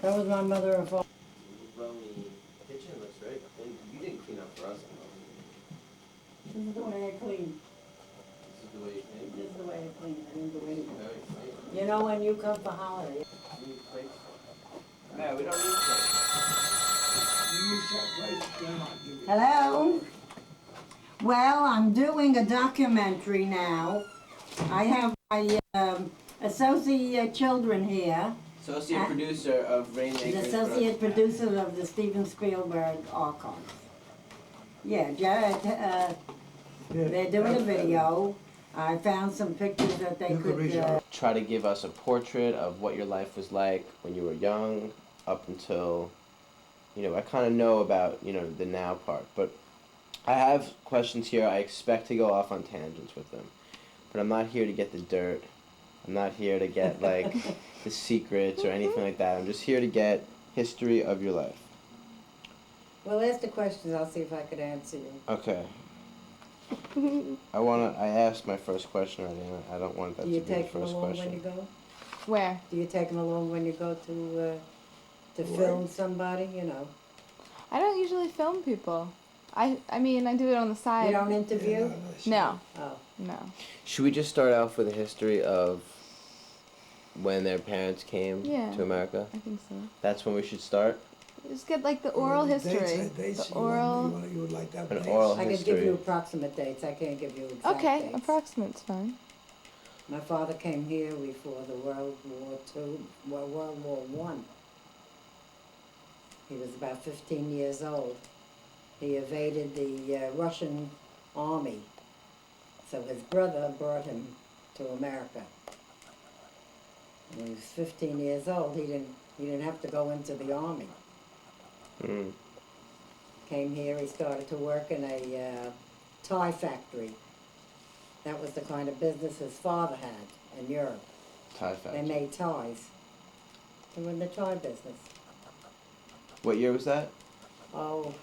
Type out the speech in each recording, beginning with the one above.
That was my mother and father. Well, the kitchen looks very clean. You didn't clean up for us, This is the way I clean. This is the way you clean. This is the way I clean. I didn't do anything. Very clean. You know when you come for holiday. You need plates. No, we don't need plates. Hello? Well, I'm doing a documentary now. I have my associate children here. Associate producer of Rainmaker. The associate producer of the Steven Spielberg Archives. Yeah, they're doing a video. I found some pictures that they could... Try to give us a portrait of what your life was like when you were young, up until, I kind of know about, the now part. But I have questions here. I expect to go off on tangents with them. But I'm not here to get the dirt. I'm not here to get, like, the secrets or anything like that. I'm just here to get history of your life. Well, ask the questions. I'll see if I could answer you. Okay. I asked my first question already, and I don't want that to be the first question. Do you take them along when you go? Where? Do you take them along when you go to film somebody, I don't usually film people. I mean, I do it on the side. You don't interview? No. Oh. No. Should we just start off with a history of when their parents came to America? I think so. That's when we should start? Just get like the oral history. Dates, the oral. You would like that An dates? oral I can history. give you approximate dates. I can't give you exact Okay, dates. approximate's fine. My father came here before the World War II, well, World War One. He was about 15 years old. He evaded the Russian army. So his brother brought him to America. When he was 15 years old, he didn't have to go into the army. Came here, he started to work in a tie factory. That was the kind of business his father had in Europe. Tie factory. They made ties. They were in the tie business. What year was that? Oh,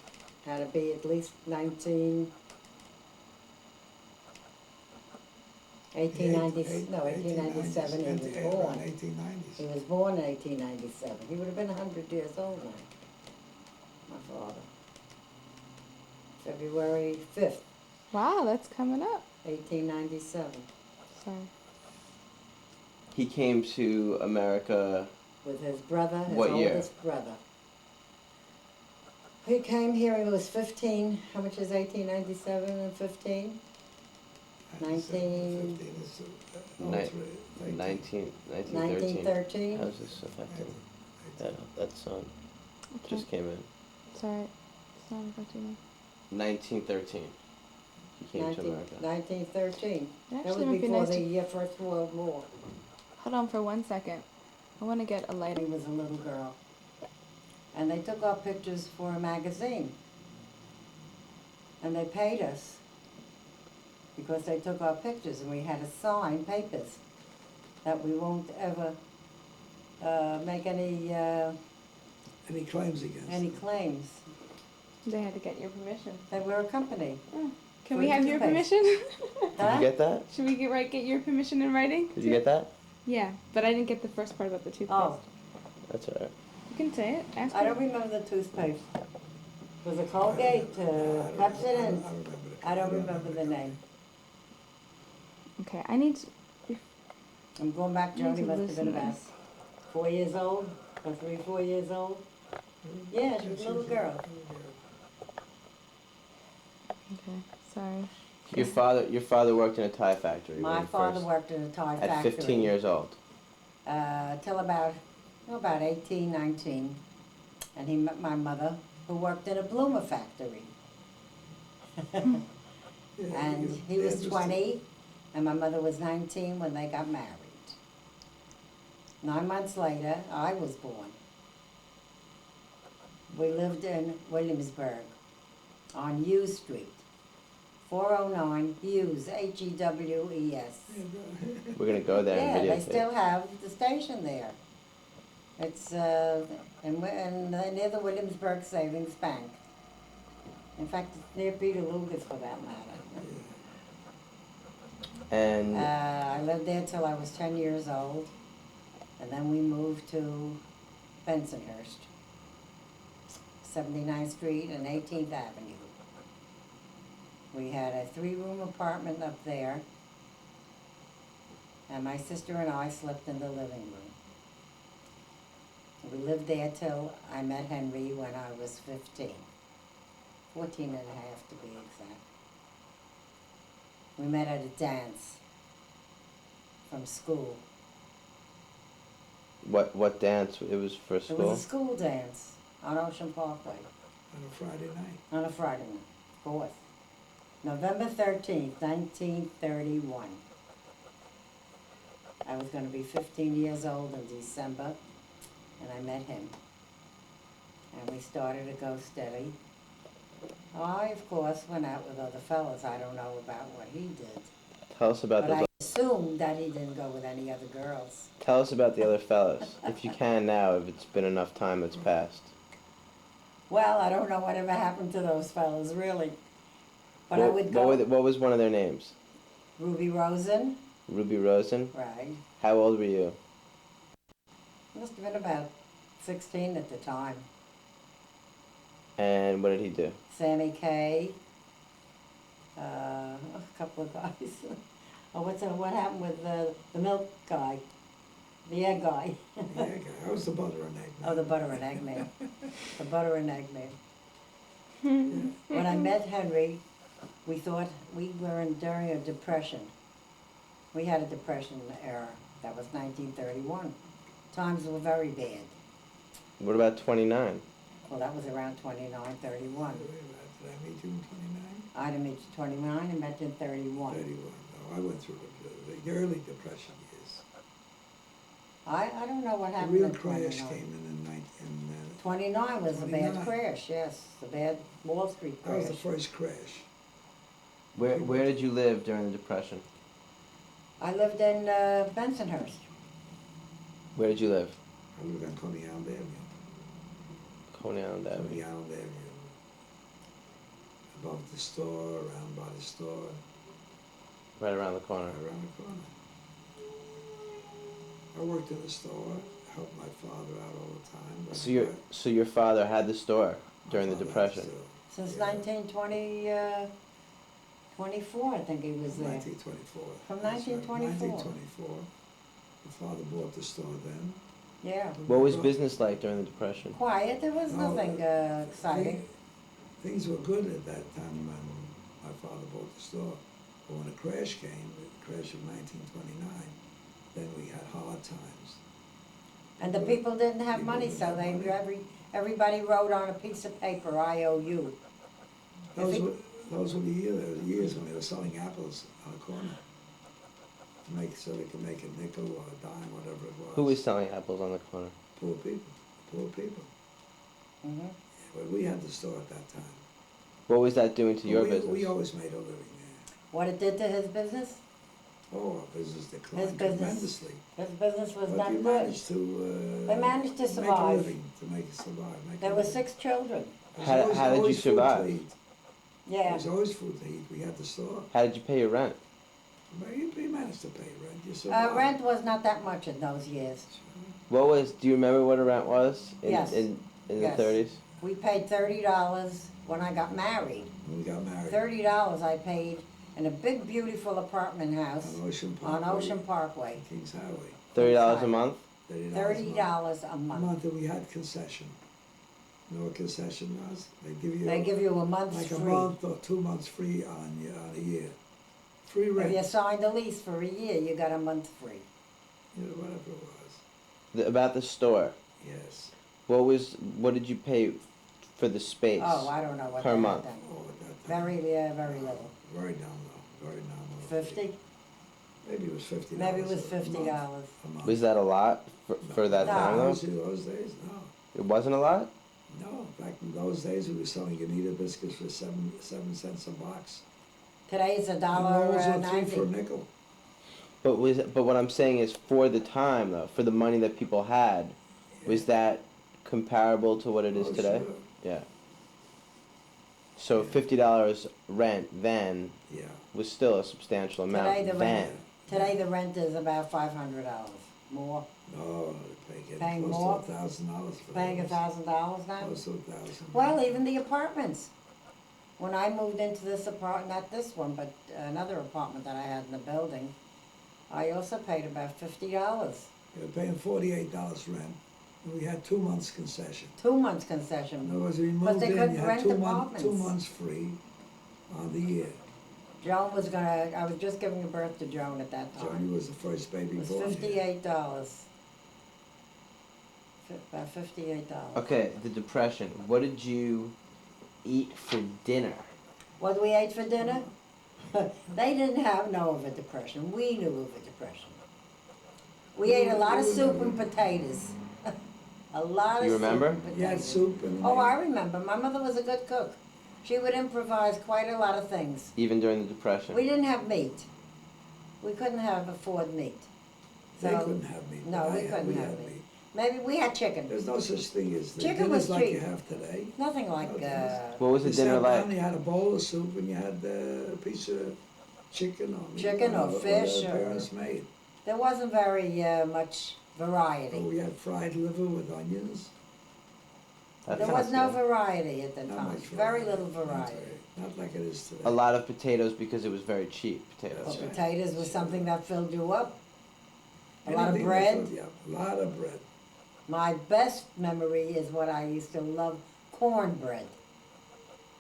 had to be at least 1897 he was born. 1890s. He was born in 1897. He would have been 100 years old now, my father. February 5th, Wow, that's coming up. 1897, Sorry. He came to America. with his brother, his What year? oldest brother. He came here, he was 15. How much is 1897 and 15? 19... 1913. 1913? How's this affecting that son? Okay. Just came in. It's alright. It's not affecting me. 1913. He came to America. 1913. It That actually was might be before nice to... the First World War. Hold on for 1 second. I want to get a He lighting. was a little girl. And they took our pictures for a magazine. And they paid us because they took our pictures, and we had to sign papers that we won't ever make any claims against any them. claims. They had to get your permission. They were a company. Can For we have your toothpaste. permission? Did you get that? Should we get your permission in writing? Did you get that? Yeah, but I didn't get the first part about the toothpaste. Oh, That's alright. You can say it. Ask I her. don't remember the toothpaste. Was it Colgate, Pepsodent? I don't remember the name. Okay, I need to... I'm going back, I need Jody to must have been loosen about this. 4 years old, or 3, 4 years old. Yeah, she was a little girl. Okay, sorry. Your father worked in a tie factory. when My you father first- worked in a tie at factory. 15 years old. Till about 18, 19. And he met my mother, who worked in a bloomer factory. And he was 20, and my mother was 19 when they got married. 9 months later, I was born. We lived in Williamsburg on Hughes Street, 409 Hughes, Hewes. We're gonna go there and Yeah, videotape. they still have the station there. It's near the Williamsburg Savings Bank. In fact, it's near Peter Luger's for that matter. And I lived there till I was 10 years old, and then we moved to Bensonhurst, 79th Street and 18th Avenue. We had a 3-room apartment up there, and my sister and I slept in the living room. We lived there till I met Henry when I was 15. 14 and a half to be exact. We met at a dance from school. What dance? It was for It school? was a school dance on Ocean Parkway On a Friday night. on a Friday night, 4th. November 13th, 1931. I was going to be 15 years old in December, and I met him. And we started to go steady. I, of course, went out with other fellas. I don't know about what he did. Tell us about But those. I assumed that he didn't go with any other girls. Tell us about the other fellas, if you can now, if it's been enough time that's passed. Well, I don't know whatever happened to those fellas, really. But I would go. What was one of their names? Ruby Rosen, Ruby Rosen? right. How old were you? Must have been about 16 at the time. And what did he do? Sammy Kay, a couple of guys. Oh, what happened with the milk guy? The egg guy. Yeah, I was the butter and egg. Oh, the butter and egg man. The butter and egg man. When I met Henry, we thought we were during a depression. We had a depression era. That was 1931. Times were very bad. What about 29? Well, that was around 29, 31. Did I meet you in 29? I didn't meet you 29 and met you in 31. 31. No, I went through the early depression years. I don't know what The happened real in crash 29. came in 29 was a bad 29. crash, yes, the bad Wall Street that was crash. the first crash. Where did you live during the Depression? I lived in Bensonhurst. Where did you live? I lived on Coney Island Avenue. Coney Island Coney Avenue. Island Avenue. Above the store, around by the store, Right around the corner. around the corner. I worked in the store, helped my father out all the time. but So your father had the store my during the father had Depression? store. Since Yeah. 1924, I think he was there. 1924. From That's right, 1924. 1924. My father bought the store then. Yeah. What was business like during the Depression? Quiet, there was No, nothing exciting. Things were good at that time when my father bought the store. But when the crash came, the crash of 1929, then we had hard times. And the people didn't have People money, didn't so have they money. everybody wrote on a piece of paper, IOU. Those it- were, those were the years when they were selling apples on a corner. So they could make a nickel or a dime, whatever it was. Who was selling apples on the corner? Poor people, poor people. Mhm. But we had the store at that time. What was that doing to your we business? always made a living there. What it did to his business? Oh, our business declined His business. tremendously. His business was But not we good. managed to. They managed to Make a survive. living, to make it survive. Make a There were living. 6 children. There was How- always- how did you always food to survive? eat. There Yeah. was always food to eat. We had the store. How did you pay your rent? But you managed to pay rent. You survived. Rent was not that much in those years. Do you remember what a rent was Yes. in the Yes. 30s? We paid $30 when I got married. When we got married. $30 I paid in a big, beautiful apartment house On Ocean on Parkway. Ocean Parkway. Kings Highway. $30 a month? $30 a A month. month, and we had concession. You know what concession was? They give you a month like free. a month or 2 months free on a year. Free rent. If you signed a lease for a year, you got a month free. You know, whatever it was. About the store. Yes. What did you pay for the space? Oh, I don't know what Per they had month. then. Oh, at that time. Very little. Very nominal. Very nominal. 50? Maybe it was $50. Maybe it was a $50. month. Was that a lot for that No. time though? Those days, no. It wasn't a lot? No, back in those days, we were selling Unita biscuits for 7 cents a box. Today it's And rolls were 3 for a $1.90. nickel. But what I'm saying is for the time though, for the money that people had, was that comparable to what it is Oh, today? sure. Yeah. So Yeah. $50 rent then Yeah. was still a substantial amount Today the then. rent, today the rent is about $500 more. No, Paying close more? to $1,000 for Paying those. $1,000 now? Close to 1,000. Well, even the apartments. When I moved into this apartment, not this one, but another apartment that I had in the building, I also paid about $50. We were paying $48 rent, and we had 2 months concession. 2 months In concession. other words, we But moved they in, couldn't you had rent 2 apartments. months free on the year. Joan was gonna, I was just giving birth to Joan at that time. Johnny was the first baby It was born here. $58. About $58. Okay, the depression. What did you eat for dinner? What we ate for dinner? They didn't know of a depression. We knew of a depression. We ate a lot of soup and potatoes. A lot of You soup remember? and potatoes. You had soup and Oh, I remember. My mother was a good cook. She would improvise quite a lot of things. Even during the depression. We didn't have meat. We couldn't afford meat. They So- couldn't have meat. No, but we couldn't have had meat. Maybe we had chicken. There's no such thing as the Chicken dinners was like you cheap. have today. Nothing like, What was the You dinner sat like? down, you had a bowl of soup and you had a piece of chicken or meat. Chicken or whatever fish the or- parents made. there wasn't very much Oh, variety. we had fried liver with onions. That There sounds was no good. variety at the Not time. much Very little Not variety. Not like it is today. A lot of potatoes because it was very cheap. Potatoes. Well, That's right. potatoes was something that filled you up. A lot of Anything that bread. filled you up. A lot of bread. My best memory is what I used to love, cornbread.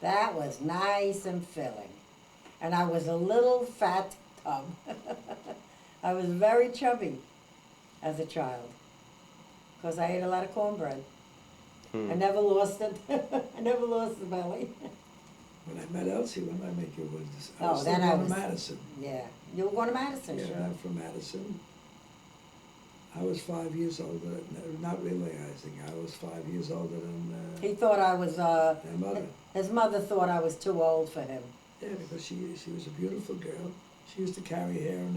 That was nice and filling. And I was a little fat tub. I was very chubby as a child because I ate a lot of cornbread. I never lost it. I never lost the belly. When I met Elsie, when I met you, I Oh, was then still I going was- to Madison. Yeah, you were going to Madison, Yeah, sure. I'm from Madison. I was 5 years older, not realizing I was 5 years older than He thought I was, their mother. his mother thought I was too old for him. Yeah, because she was a beautiful girl. She used to carry hair And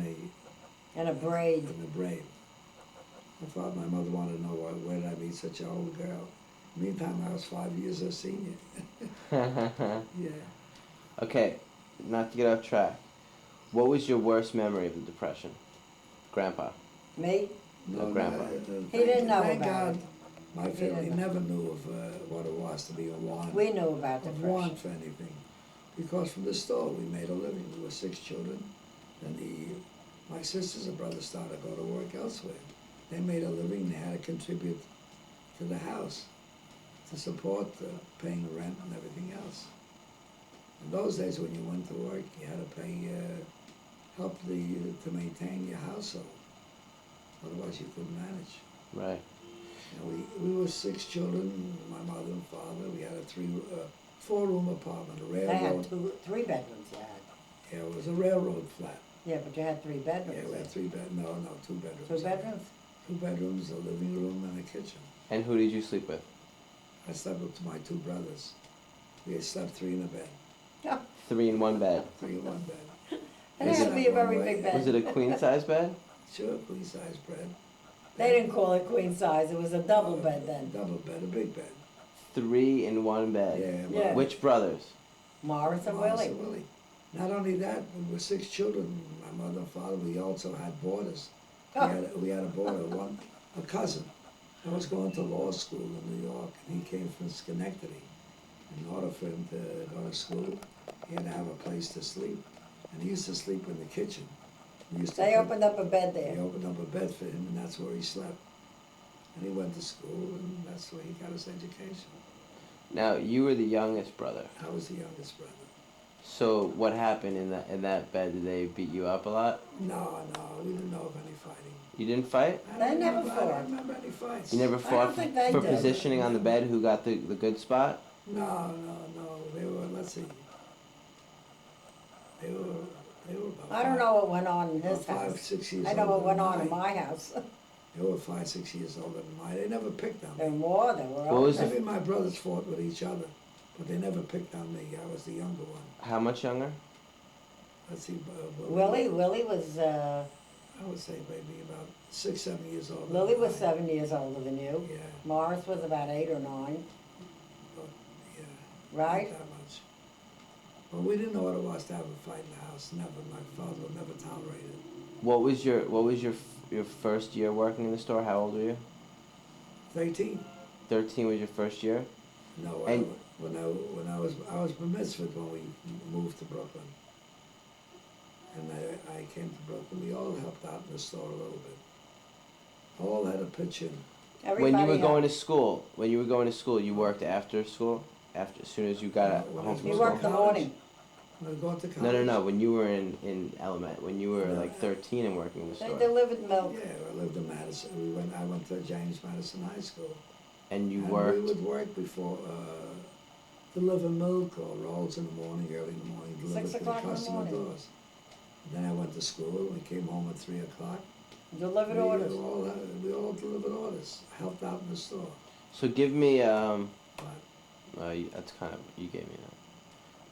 a braid. in a braid. I thought my mother wanted to know where did I meet such an old girl. Meantime, I was 5 years her senior. Yeah. Okay, not to get off track. What was your worst memory of the depression? Grandpa. Me? No, Grandpa. He didn't know thank about God, it. my He family didn't know. never knew of what it was to be a want. We knew about Of depression. want for anything. Because from the store, we made a living. We were 6 children. And my sisters and brothers started to go to work elsewhere. They made a living. They had to contribute to the house to support paying rent and everything else. In those days, when you went to work, you had to pay, help to maintain your household. Otherwise, you couldn't manage. Right. You know, we were 6 children, my mother and father. We had a 4-room apartment, a They railroad. had 3 bedrooms, you had. Yeah, it was a railroad flat. Yeah, but you had 3 Yeah, bedrooms. we had 2 bedrooms. 2 bedrooms? 2 bedrooms, a living room, and a kitchen. And who did you sleep with? I slept with my 2 brothers. We had slept 3 in a bed, 3 in one bed. 3 in one bed. It had to be a very big Was bed. it a queen size bed? Sure, queen size bed. They didn't call it queen size, it was a double bed then. Double bed, a big bed. 3 in one bed. Yeah. Yeah. Which brothers? Morris and Morris Willie. and Willie. Not only that, we were 6 children, my mother and father, we also had boarders. We had a boarder, a cousin, that was going to law school in New York, and he came from Schenectady. In order for him to go to school, he had to have a place to sleep, and he used to sleep in the kitchen. They opened up a bed They there. opened up a bed for him, and that's where he slept. And he went to school, and that's where he got his education. Now you were the youngest brother. I was the youngest brother. So what happened in that bed? Did they beat you up a lot? No, we didn't know of any fighting. You didn't fight? I They don't never remember- I fought. don't remember any fights. You never fought think they for did. positioning on the bed? Who got the good spot? No. They were, let's see. They were about I don't know what went on in his about 5, house. 6 years I know what older went than on in mine. my house. They were 5, 6 years older than mine. They never picked on There me. were more, there were What was older. Maybe my brothers fought with each other, but they never picked on me. I was the younger one. How much younger? Let's see. Willie was, I would say maybe about 6, 7 years older. Lily than was mine. 7 years older than you. Yeah, Morris was about 8 or 9, but, yeah. right? Not that much. But we didn't know what it was to have a fight in the house. Never. My father would never tolerate it. What was your first year working in the store? How old were you? 13. 13 was your first year? No, And- when I was bar mitzvahed when we moved to Brooklyn. And I came to Brooklyn. We all helped out in the store a little bit. All had a pitch in. When you were Everybody going to helped. school, you worked after school? As soon as you got When I home was from He school? worked the College? morning. When I was going to No, college. no, no. When you were in element, when you were No. like 13 and working in the They store, delivered milk. Yeah, I lived in Madison. I went to James Madison High School. and you And worked. we would work before, deliver milk or rolls in the morning, early in the morning, deliver 6 to the o'clock in the customer morning. doors. Then I went to school. We came home at 3 o'clock. Delivered We orders. we all delivered orders, helped out in the store. So give me But that's kind of you gave me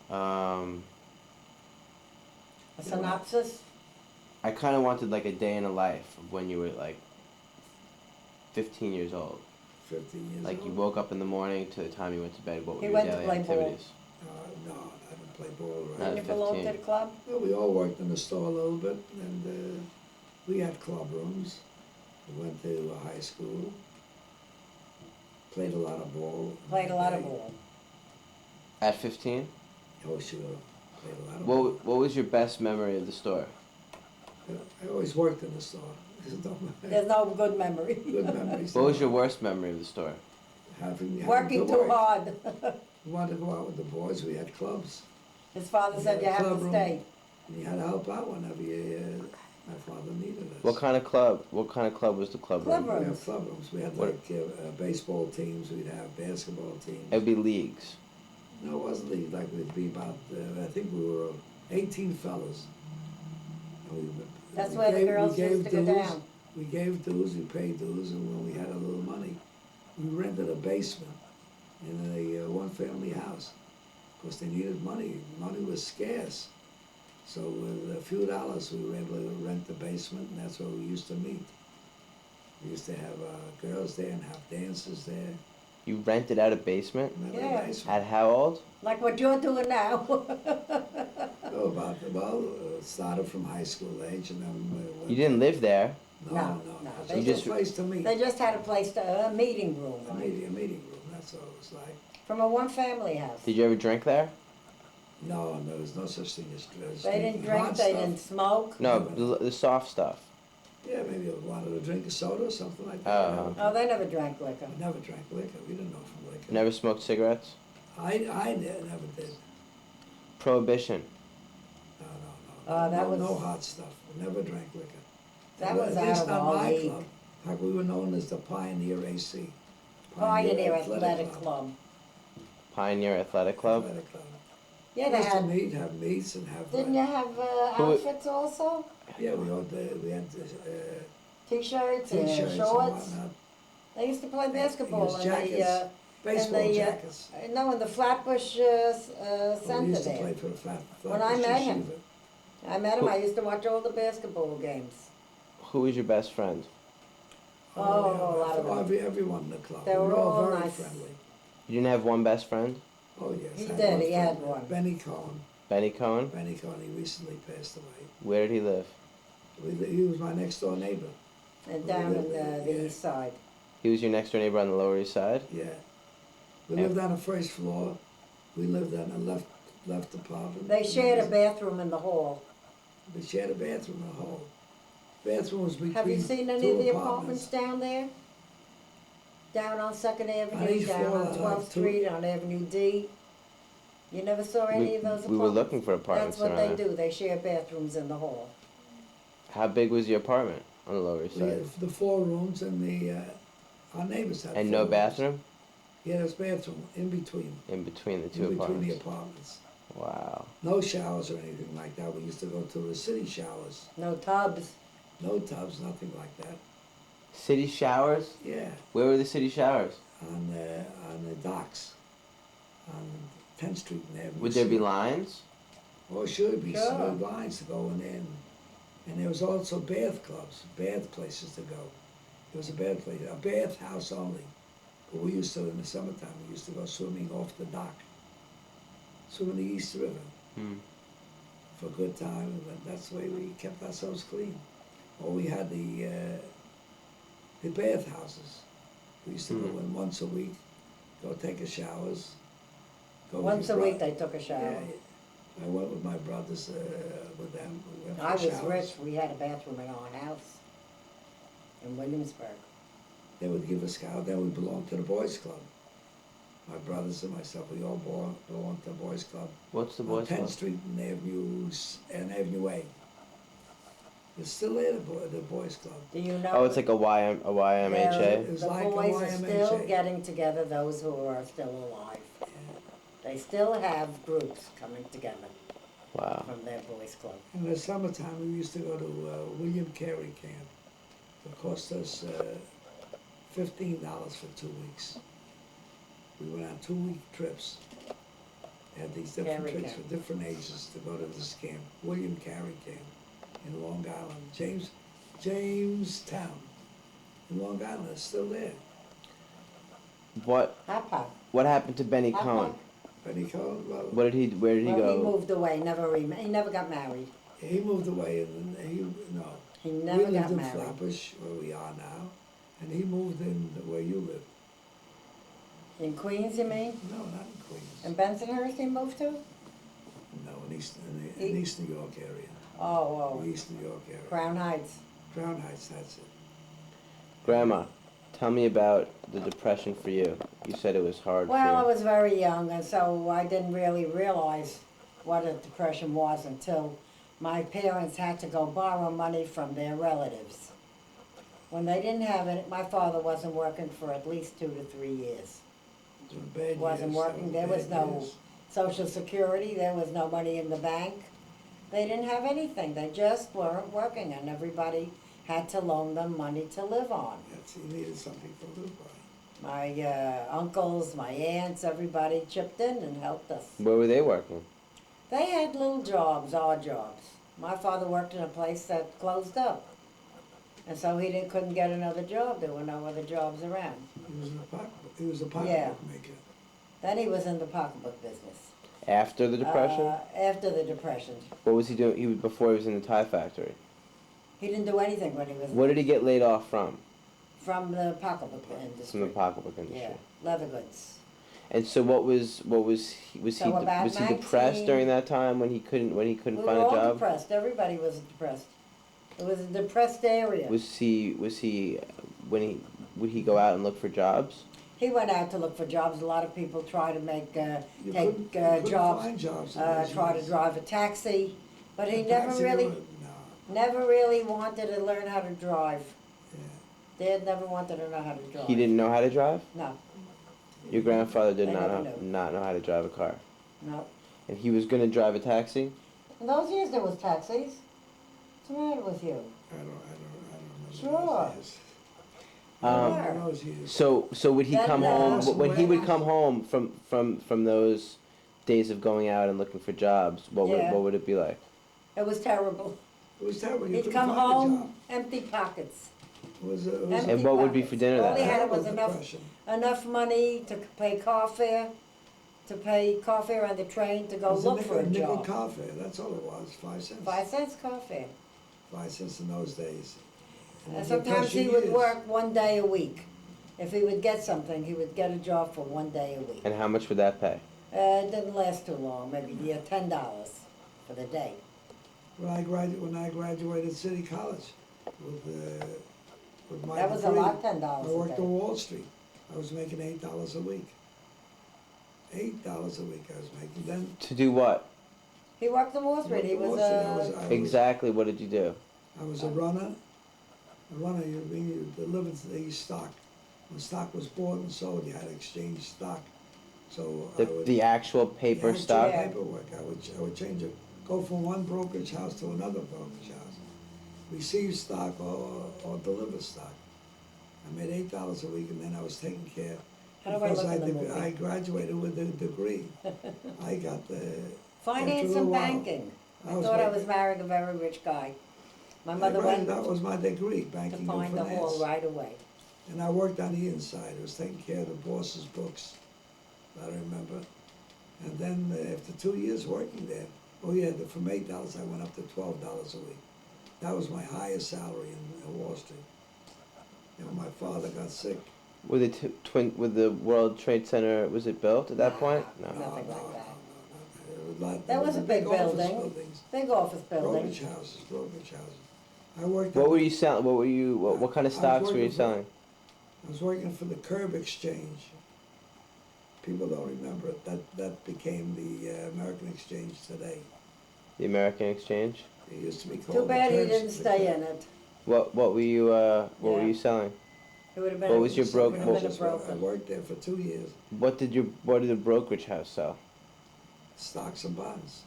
that. A synopsis. I kind of wanted like a day in a life of when you were like 15 years old. 15 years Like old. you woke up in the morning to the time you went to bed. What were He your went to daily play ball. activities? No, I didn't play ball. Not Didn't at you belong to 15. the club? Well, we all worked in the store a little bit, and we had club rooms. We went to high school. Played a lot of ball. Played a lot of ball. At 15? Oh, sure. Played a lot of ball. What was your best memory of the store? I always worked in the store. There's no good memory. Good memories. What was your worst memory of the store? Having Working to too work. hard. We wanted to go out with the boys. We had clubs. His father said you Yeah, have club to room. stay. And you had to help out whenever my father needed us. What kind of club? What kind of club was the club Club room? We rooms. have club rooms. We had What- like baseball teams. We'd have basketball teams. It would be leagues. No, it wasn't like we'd be about. I think we were 18 fellas. And That's we where the gave- girls we gave used to go dues. down. We gave dues. We paid dues, and when we had a little money, we rented a basement in a one-family house. Of course, they needed money. Money was scarce. So with a few dollars, we were able to rent the basement, and that's where we used to meet. We used to have girls there and have dances there. You rented out a basement? Remember Yeah. the basement? At how old? Like what you're doing now. It started from high school age, and then we went. You didn't live there. No, No, no, no, it's they just just- a place to meet. They just had a place, a meeting room, A like, meeting room, that's all it was like. from a one-family house. Did you ever drink there? No, there was no such thing as. They didn't drink, hard they stuff. didn't smoke. No, the soft stuff. Yeah, maybe I wanted to drink a soda or something like that. Oh. Oh, they never drank liquor. I never drank liquor, we didn't know from liquor. Never smoked cigarettes? Never did. Prohibition. No. Oh, that No- was- No hot stuff, we never drank liquor. That was At least out of not our my league. club. Like we were known as the Pioneer AC. Pioneer Athletic Club. Pioneer Athletic Club? Athletic Club. Yeah, they Used to had, meet, have meets and have. didn't you have Who- outfits also? Yeah, we had T-shirts and t-shirts and shorts? whatnot. They used to play basketball Yes, in the, jackets. Baseball the, jackets. no, in the Flatbush We Center used to there. play for the flat. When I Flatbush met him. Yeshiva. I met him, I used to watch all the basketball games. Who was your best friend? Oh, yeah, a lot of them. Everyone in the club. They we were all very nice. friendly. You didn't have one best friend? Oh, yes. He I had did, one he had friend, one. Benny Cohen. Benny Cohen? Benny Cohen, he recently passed away. Where did he live? He was my next door neighbor. And down in the Yeah. east side. He was your next door neighbor on the Lower East Side? Yeah. We Yeah. lived on the first floor. We lived on the left apartment. They shared a bathroom in the hall. We shared a bathroom in the hall. Bathroom was between Have you seen any two of the apartments down there? Down on Second Avenue, each down floor, on like 12th two- Street, on Avenue D? You never saw any We, of those apartments? we were looking for apartments That's what around they there. do, they share bathrooms in the hall. How big was your apartment on the Lower East We Side? had the 4 rooms and our neighbors had And 4 no rooms. bathroom? Yeah, there's bathroom in between. In between the two In between the apartments? apartments. Wow. No showers or anything like that. We used to go to the city showers. No tubs. No tubs, nothing like that. City showers? Yeah, Where were the city showers? on the docks, on 10th Street and Avenue. Would there be C. lines? Oh, should be Sure. some lines going in. And there was also bath clubs, bath places to go. There was a bath place, a bath house only. But we used to, in the summertime, we used to go swimming off the dock. Swimming the East River Hmm. for a good time, and that's the way we kept ourselves clean. Or we had the bath houses. We used to go in once a week, go take a showers. Go with Once your a week bro- they took a shower. Yeah, I went with my brothers, with them. We went for I was showers. rich, we had a bathroom in our house in Williamsburg. They would give us cow, then we belonged to the boys club. My brothers and myself, we all belonged to the boys club. What's the On boys' 10th club? Street and Avenue A. It's still there, the boys club. Do you know? Oh, it's like a YMHA. It's The like a boys are still YMHA. getting together, those who are still alive. Yeah. They still have groups coming together Wow. from their boys club. In the summertime, we used to go to William Carey camp. It cost us $15 for 2 weeks. We went on 2-week trips. They had these different Carey trips camp. for different ages to go to this camp, William Carey camp in Long Island, Jamestown. In Long Island, it's still there. What Hot pot. What happened to Benny Hot Cohen? pot. Benny Cohen, well, Where did he Well, go? he moved away, he never got married. he moved away and He we never lived got in married. Flatbush, where we are now, and he moved in where you live. In Queens, you mean? No, not in Queens. In Bensonhurst he moved to? No, in East New York area. Oh, East New York area. Crown Heights. Crown Heights, that's it. Grandma, tell me about the depression for you. You said it was hard Well, I for you. was very young, and so I didn't really realize what a depression was until my parents had to go borrow money from their relatives. When they didn't have it, my father wasn't working for at least 2 to 3 years. It was bad Wasn't years, working, that there was bad no years. Social Security, there was no money in the bank. They didn't have anything, they just weren't working, and everybody had to loan them money to live on. He needed something to live by. My uncles, my aunts, everybody chipped in and helped us. Where were they working? They had little jobs, odd jobs. My father worked in a place that closed up. And so he couldn't get another job, there were no other jobs around. He was a pocketbook Yeah. maker. Then he was in the pocketbook business. After the depression? After the Depression. What was he doing? Before he was in the tie factory. He didn't do anything when he was What did he get laid off from? from the pocketbook industry. From the pocketbook industry. Yeah, leather goods. And so was So about he depressed 19 during that time when he couldn't We find were a all job? depressed, everybody was depressed. It was a depressed area. Was he would he go out and look for jobs? He went out to look for jobs, a lot of people try to make, You take couldn't jobs, find jobs in those try to years. drive a taxi, but he A never taxi, really, no, never really wanted to learn how to drive. yeah. Dad never wanted to know how to drive. He didn't know how to drive? No, Your grandfather did I not never know, knew. not know how to drive a car. no. And he was gonna drive a taxi? In those years there was taxis. What's the matter with you? I don't remember. Sure. Those years. Um, Sure. Those years. So would he Then, come home also when he would when- come home from those days of going out and looking for jobs? Yeah. What would it be like? It was terrible. It was terrible. You He'd couldn't come find a home, job. empty pockets. It was Empty And what would be pockets. for dinner All that he night? had was terrible enough depression. enough money to pay car fare, on the train to It go was look for a nickel job. car fare, that's all it was, 5 cents. 5 cents car fare. 5 cents in those days. And the sometimes he Depression would years. work 1 day a week. If he would get something, he would get a job for 1 day a week. And how much would that pay? It didn't last too long, maybe $10 for the day. When I graduated City College with my That was a degree, lot, I $10 a worked on day. Wall Street. I was making $8 a week. $8 a week I was making. Then To do what? He worked on Wall Street, he was Exactly what did you do? I was a runner. A runner, you delivered the stock. When stock was bought and sold, you had to exchange stock. So I would. The actual paper the actual stock? Yeah. Paperwork, I would change it, go from one brokerage house to another brokerage house. Receive stock or deliver stock. I made $8 a week and then I was taking care. How do I Because look in the movie? I graduated with a degree. I got the. Finance after a and while, banking. I was thought I making- was marrying a very rich guy. My I mother graduated, went that was my degree, to banking and find the hall finance. right away. And I worked on the inside, I was taking care of the boss's books, I remember. And then after 2 years working there, from $8 I went up to $12 a week. That was my highest salary in Wall Street. And when my father got sick, Were the twin? With the World Trade Center? Was it built at that point? No. Nothing like that. It was like, That it was a the big office building. buildings, Big office building. brokerage houses. I worked. What at were the- you selling? What were you? What kind of I was stocks were you working for- selling? I was working for the Curb Exchange. People don't remember it. That became the American Exchange today. The American Exchange. It used to be called. Too the bad he Curbs- didn't the stay Curb- in it. What were you? What were Yeah. you selling? It would have been. What was your broke- It would have been a I broken. worked there for 2 years. What did the brokerage house sell? Stocks and bonds.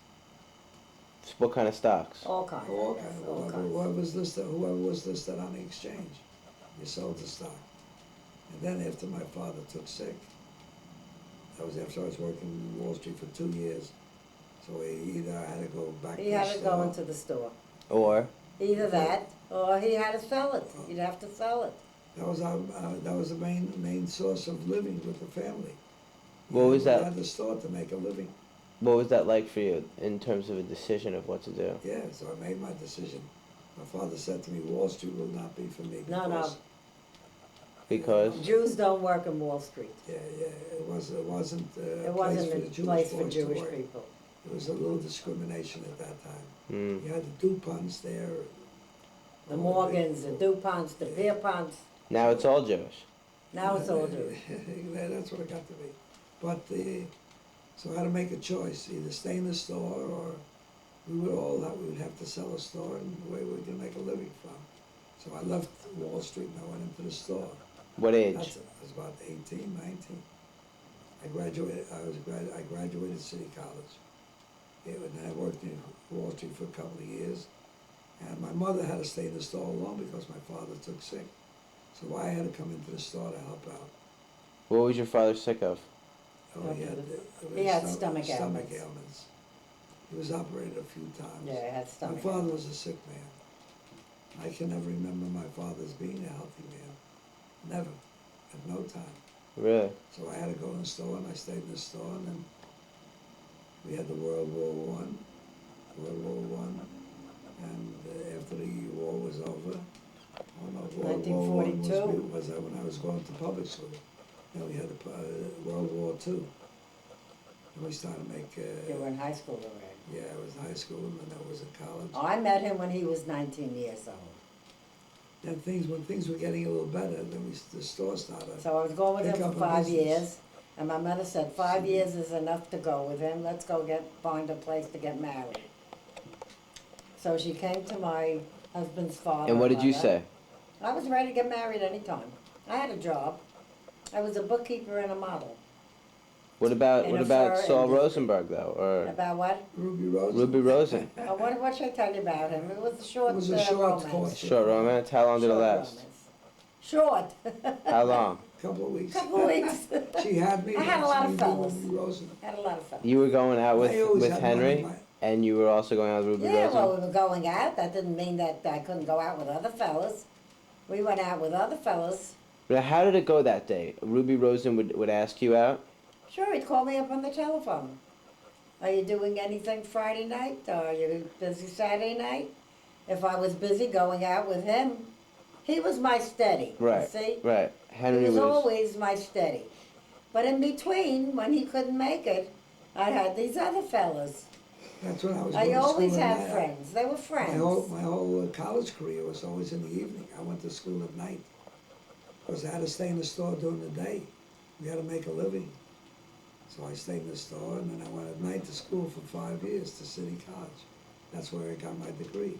What kind of stocks? All kinds. All Yes, kind all of, kinds. whoever was listed on the exchange, you sold the stock. And then after my father took sick, that was after I was working in Wall Street for 2 years. So either I had to go back to He the had to go store. into the store. Or Either that, or he had to sell it. You'd have to sell it. That was the main source of living with the family. What was that? We had the store to make a living. what was that like for you in terms of a decision of what to do? Yeah, so I made my decision. My father said to me, Wall Street will not be for me. No, no. Because Jews don't work in Wall Street. Yeah, it wasn't It a place for wasn't the a Jewish place for boys to Jewish work. people. There was a little discrimination at that time. mm, You had the DuPonts there. The Morgans, the DuPonts, the Pierponts. now it's all Jewish. Now it's all Jewish. Yeah, that's what it got to be. But so I had to make a choice, either stay in the store or we would have to sell a store and where we were gonna make a living from. So I left Wall Street and I went into the store. What age? I was about 18, 19. I graduated City College. And then I worked in Wall Street for a couple of years. And my mother had to stay in the store alone because my father took sick. So I had to come into the store to help out. What was your father sick of? Oh, He had stomach ailments. ailments. He was operated a few times. Yeah, he had My stomach. father was a sick man. I can never remember my father as being a healthy man. Never. At no time. Really? So I had to go in the store and I stayed in the store and then we had the World War One. And after the war was over, oh no, World War One 1942. was when I was going to public school. Then we had the World War Two. And we started to make. You were in high school already. Yeah, I was in high school and then I was in college. I met him when he was 19 years old. Then when things were getting a little better, then the store started. So I was going with Pick him up for a 5 business. years. And my mother said, 5 years is enough to go with him. Let's go find a place to get married. So she came to my husband's father. And what did you mother. say? I was ready to get married anytime. I had a job. I was a bookkeeper and a model. What about In a fur Saul industry. Rosenberg though, or About what? Ruby Rose. Ruby Rosen? What should I tell you about him? It was a short, It was a short romance. course. Short romance. How long did it Short last? romance. Short. How long? Couple of weeks. Couple of weeks. She had me. I had a lot of she fellas. knew Ruby Rosen. Had a lot of fun. You were going out I always with had Henry, money. and you were also going out with Ruby Yeah, Rosen. well, we were going out. That didn't mean that I couldn't go out with other fellas. We went out with other fellas. But how did it go that day? Ruby Rosen would ask you out. Sure, he'd call me up on the telephone. Are you doing anything Friday night? Are you busy Saturday night? If I was busy going out with him, he was my steady. Right. You see? Right. Henry He was was. always my steady. But in between, when he couldn't make it, I had these other fellas. That's when I was going I to school always at had night. friends. They were friends. My whole college career was always in the evening. I went to school at night because I had to stay in the store during the day. We had to make a living. So I stayed in the store and then I went at night to school for 5 years to City College. That's where I got my degree.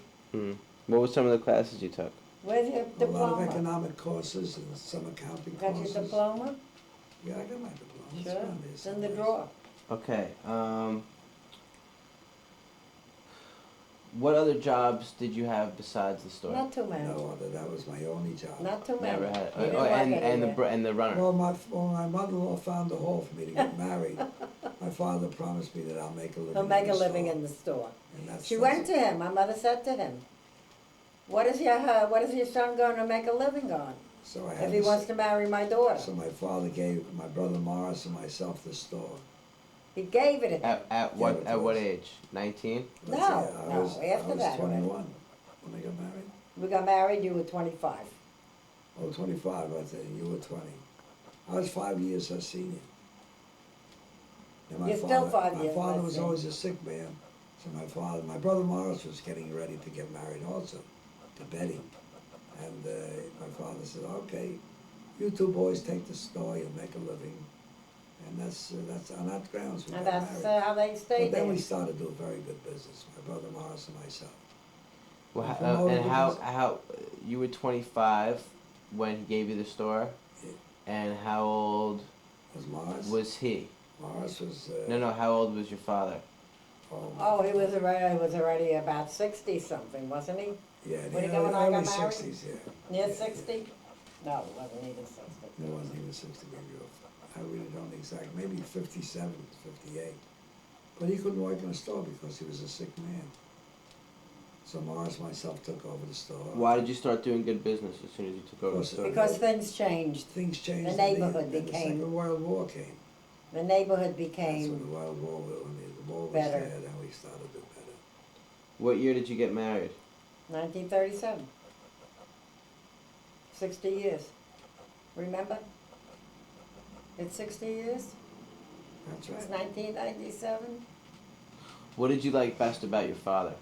What were some of the classes you took? Where's your A lot of diploma? economic courses and some accounting Got courses. your diploma? Yeah, I got my diploma. It's Sure. around there It's in the someplace. drawer. Okay. What other jobs did you have besides the store? Not too many. No other. That was my only job. Not too many. Never had. He didn't Oh, work and anywhere. the runner. Well, when my mother-in-law found a hole for me to get married, my father promised me that I'll make a living. He'll make in a the living store. in the store. And that's, She went to him. My mother said to him, what is your son going to make a living on So I had if he wants to marry my daughter? So my father gave my brother Morris and myself the store. He gave it to him. At what age? 19. No, I no, was, after I was that already. 21 when I got married. We got married, you were 25. Oh, 25, I said, you were 20. I was 5 years her senior. And You're still 5 years My father my was senior. always a sick man, so my brother Morris was getting ready to get married also, to Betty. And my father said, okay, you two boys take the store, you'll make a living. And that's on that grounds we And got that's married. how they But stayed then there. we started doing very good business, my brother Morris and myself. Well, And from all and the how you were 25 when he gave you the store, and how old Was Morris? was he? Morris was. No, how old was your father? Oh, he was already about 60-something, wasn't he? Yeah, When the he got when I early got married? 60s, yeah. Near Yeah, 60? No, it wasn't even 60. It wasn't even 60, maybe. I really don't exactly. Maybe 57, 58. But he couldn't work in a store because he was a sick man. So Morris and myself took over the store. Why did you start doing good business as soon as you took over the Because- store? Because things changed. Things changed. The and neighborhood then became- The Second World War came. The neighborhood That's when became, the World War, when the war was better. there, then we started to do better. What year did you get married? 1937. 60 years. Remember? It's 60 years? That's It's right. 1997? What did you like best about your father?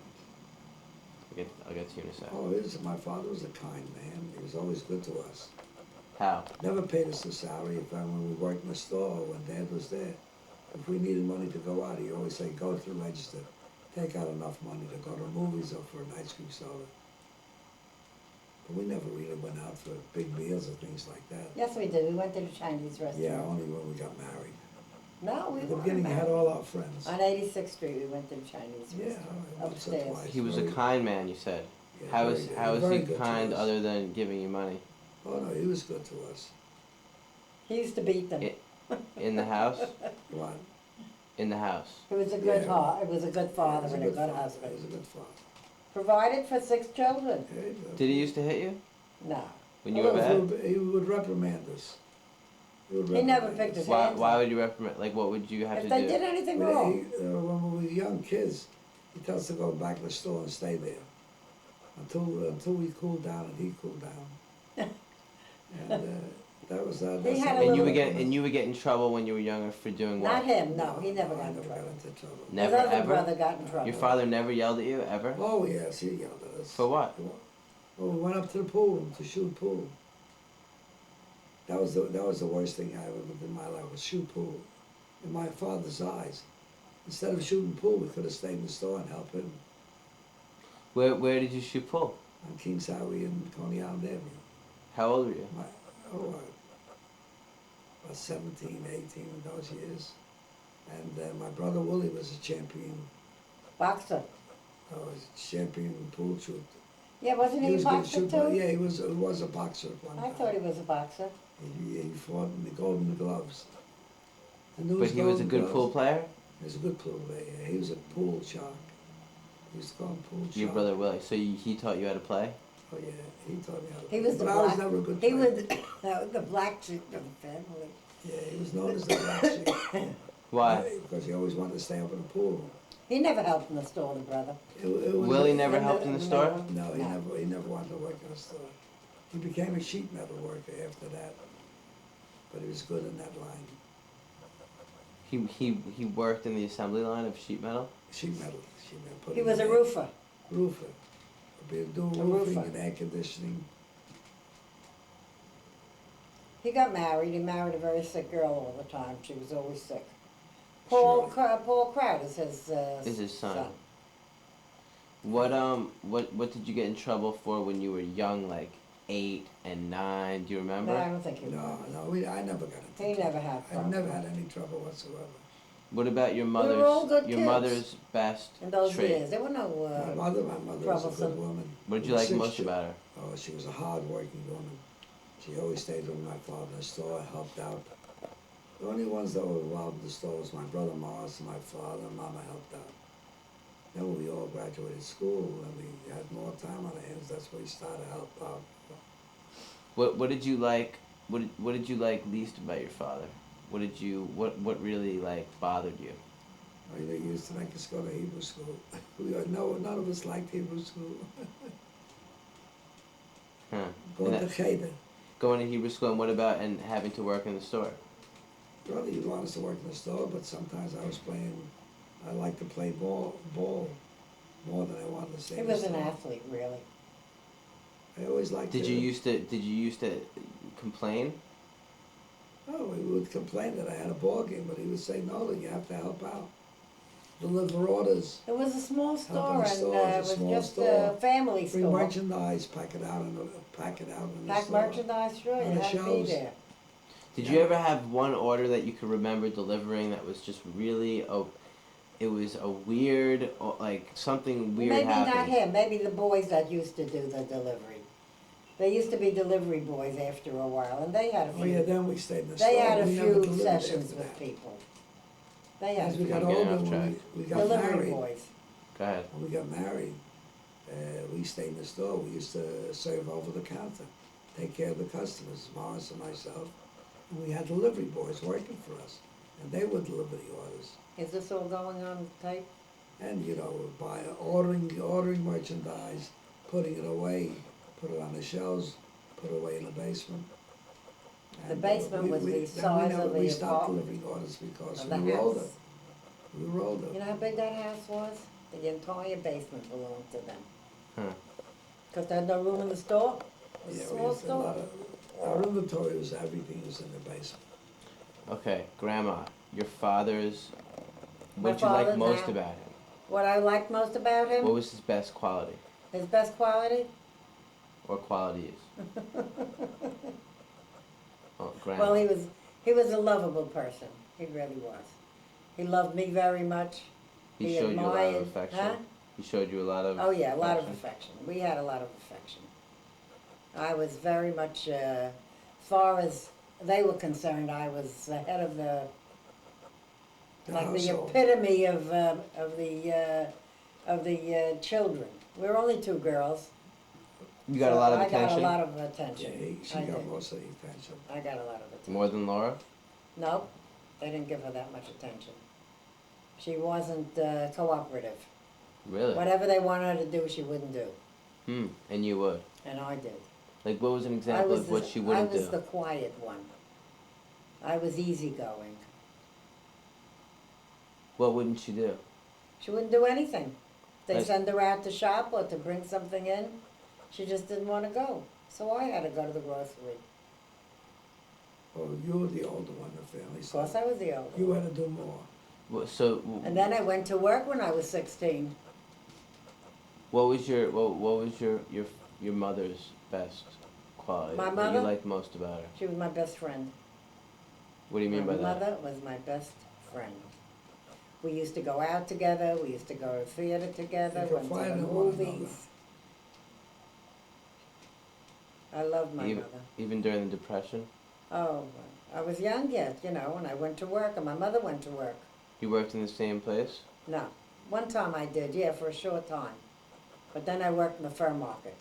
I'll get to you in a second. Oh, my father was a kind man. He was always good to us. How? Never paid us a salary. When we worked in the store, when Dad was there, if we needed money to go out, he always said, go to the register, take out enough money to go to the movies or for an ice cream soda. But we never really went out for big meals or things like that. Yes, we did. We went to the Chinese restaurant. Yeah, only when we got married. No, we At the weren't beginning, I had married. all our friends. On 86th Street, we went to the Chinese Yeah, restaurant. once or Upstairs. twice. He was a Very- kind man, you said. yeah, How very is good. how is Very he good to kind us. other than giving you money? Oh, no, he was good to us. He used to beat them. It- In the house? What? In the house. He was a good Yeah. It was a good father He was and a good father. He husband. was a good father. Provided for 6 children. Yeah, Did he used to hit you No. when you were bad? He would reprimand us. He never picked his Why hands why up. would you reprimand? Like, what would you have If to they do? did anything When wrong. when we were young kids, he told us to go back to the store and stay there until we cooled down and he cooled down. And that was that. He had a And little- you would get in trouble when you were younger for doing what? Not him, no, he never got I in never trouble. got into trouble. Never, His other ever? brother got in trouble. Your father never yelled at you ever? Oh yes, he yelled at us. For what? Well, we went up to the pool to shoot pool. That was the worst thing I ever did in my life, was shoot pool. In my father's eyes, instead of shooting pool, we could have stayed in the store and helped him Where did you shoot pool? on Kings Highway and Coney Island Avenue. How old were you? About 17, 18 in those years. And my brother Willie was a champion, Boxer. champion pool shooter. Yeah, wasn't he a was good at boxer shooting. too? Yeah, he was a boxer at one I time. thought he was a boxer. He fought in the Golden Gloves. The But newest he was a Golden good Gloves. pool player? He was a good pool player. Yeah. He was a pool shark. We used to call him pool shark. Your brother Willie. So he taught you how to play? Oh yeah, he taught me how to He play. was the But I was black. never a good He player. was that was the black sheep of the family. Yeah, he was known as the black sheep. Why? Because he always wanted to stay up in the pool. He never helped in the store, the brother. It was Willie a- never helped in the store? No, he never wanted to work in a store. He became a sheet metal worker after that. But he was good in that line. He worked in the assembly line of sheet metal? Sheet metal. Put He in was a air- roofer. Roofer. Doing A roofing roofer. and air conditioning. He got married. He married a very sick girl all the time. She was always sick. Paul Crowd is his Is his son. What did you get in trouble for when you were young, like 8 and 9? Do you remember? No, I don't think he was. I never got into He trouble. never had I never trouble. had any trouble whatsoever. What about your were all good your kids. mother's best In those trait? years, there were no My mother was a troublesome. good woman. What did you With like 6 most children. about her? Oh, she was a hard-working woman. She always stayed with my father in the store, helped out. The only ones that were involved in the store was my brother Morris and my father, and Mama helped out. Then when we all graduated school and we had more time on our hands, that's when we started to help out. What did you like? What did you like least about your father? What really like bothered you? They used to make us go to Hebrew school. None of us liked Hebrew school. Huh. Going And to Cheder. going to Hebrew school, and what about and having to work in the store? Brother, you'd want us to work in the store, but sometimes I was playing, I like to play ball more than I wanted to stay He in the was an store. athlete, really. I always liked Did to. you used to complain? Oh, he would complain that I had a ball game, but he would say, no, you have to help out. Deliver orders, It was a small Help in store, the and store, it it's a was small just a store. family bring store. merchandise, pack it out in the Pack store. merchandise, sure, On you the had to be shelves. there. Did Yeah. you ever have one order that you could remember delivering that was just really it was a weird like something weird Maybe happened? not him, maybe the boys that used to do the delivery. They used to be delivery boys after a while, and they had a Oh few. yeah, then we stayed in the They store. had a We never few delivered sessions after with that. people. They had As a we few got I'm getting older, off when track. we got delivery married, boys. Go ahead. when we got married, we stayed in the store. We used to serve over the counter, take care of the customers, Morris and myself. And we had delivery boys working for us, and they would deliver the orders. Is this all going on tape? And by ordering merchandise, putting it away, put it on the shelves, put it away in the basement. The And, basement was the then size of we the stopped apartment, delivering orders because of the we were older. house. We were older. You know how big that house was? The entire basement belonged to them. Huh. Because they had no room in the store. It was Yeah, a we small used a lot store. of, our inventory was, everything was in the basement. Okay, Grandma, your father's. My What did you like father most now- about him? What I liked most about What him, was his best quality his best quality, or qualities? Oh, Grandma. well, he was a lovable person. He really was. He loved me very much. He showed you a lot of admired- affection. Huh? He showed you a lot of. Oh yeah, a lot of affection. affection. We had a lot of affection. I was very much, as far as they were concerned, I was the head of the, like the household. epitome of the children. We were only two girls. You got a so lot of I attention. got a lot of Yeah, attention. she I got did. most of the attention. I got a lot of attention. More than Laura. No, they didn't give her that much attention. She wasn't cooperative. Really? Whatever they wanted her to do, she wouldn't do, And you would. and I did. Like, what was an I example was of what she wouldn't I was do? the quiet one. I was easygoing. What wouldn't she do? She wouldn't do anything. They Like- send her out to shop or to bring something in. She just didn't want to go. So I had to go to the grocery. Oh, you were the older one in the family, Of so course, I was the older. you had to do more. And then I went to work when I was 16. What was your mother's best quality? My What mother? you liked most about her? She was my best friend. What do you mean My by that? mother was my best friend. We used to go out together. We used to go to theater together. You Went to confided the in one another. movies. I loved my Even, mother. even during the Depression? Oh, I was young yet, and I went to work, and my mother went to work. You worked in the same place? No, one time I did, yeah, for a short time. But then I worked in the fur market.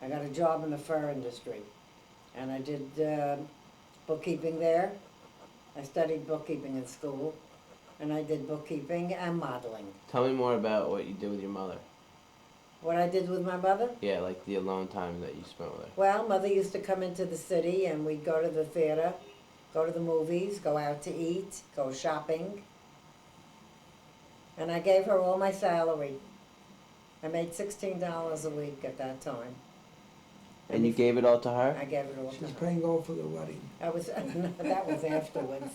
I got a job in the fur industry, and I did bookkeeping there. I studied bookkeeping in school, and I did bookkeeping and modeling. Tell me more about what you did with your mother. What I did with my mother? Yeah, like the alone time that you spent with her. Well, Mother used to come into the city, and we'd go to the theater, go to the movies, go out to eat, go shopping. And I gave her all my salary. I made $16 a week at that time. And you gave it all to her? I gave it all to She's her. paying off for the wedding. That was afterwards.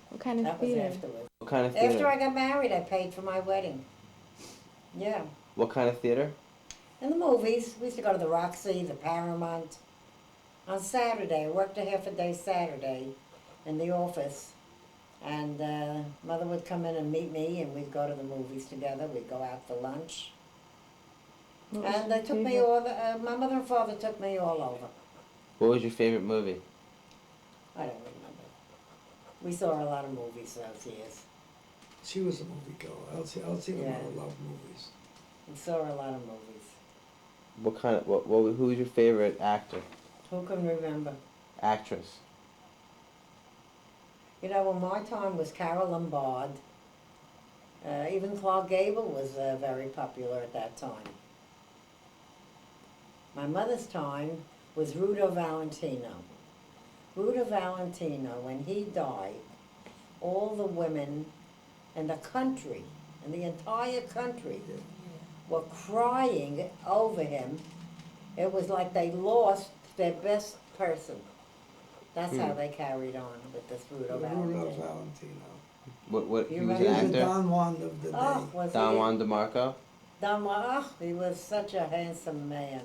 What kind of That was theater? afterwards. What kind of theater? After I got married, I paid for my wedding. Yeah. What kind of theater? In the movies, we used to go to the Roxy, the Paramount. On Saturday, I worked a half a day Saturday in the office. And Mother would come in and meet me, and we'd go to the movies together. We'd go out for lunch. What was And they your took me favorite? my mother and father took me all over. What was your favorite movie? I don't remember. We saw a lot of movies those years. She was a movie girl. Elsie and Yeah. Mother loved movies. We saw a lot of movies. What kind of who was your favorite actor? Who can remember? Actress? You know, when my time was Carol Lombard. Even Clark Gable was very popular at that time. My mother's time was Rudo Valentino. Rudo Valentino, when he died, all the women in the country, in the entire country, were crying over him. It was like they lost their best person. That's how they carried on with this Rudo Rudolph Valentino. Valentino. What You he was He an was the actor? Don Juan of the day. Oh, was Don he? Juan DeMarco? Don Juan, oh, he was such a handsome man.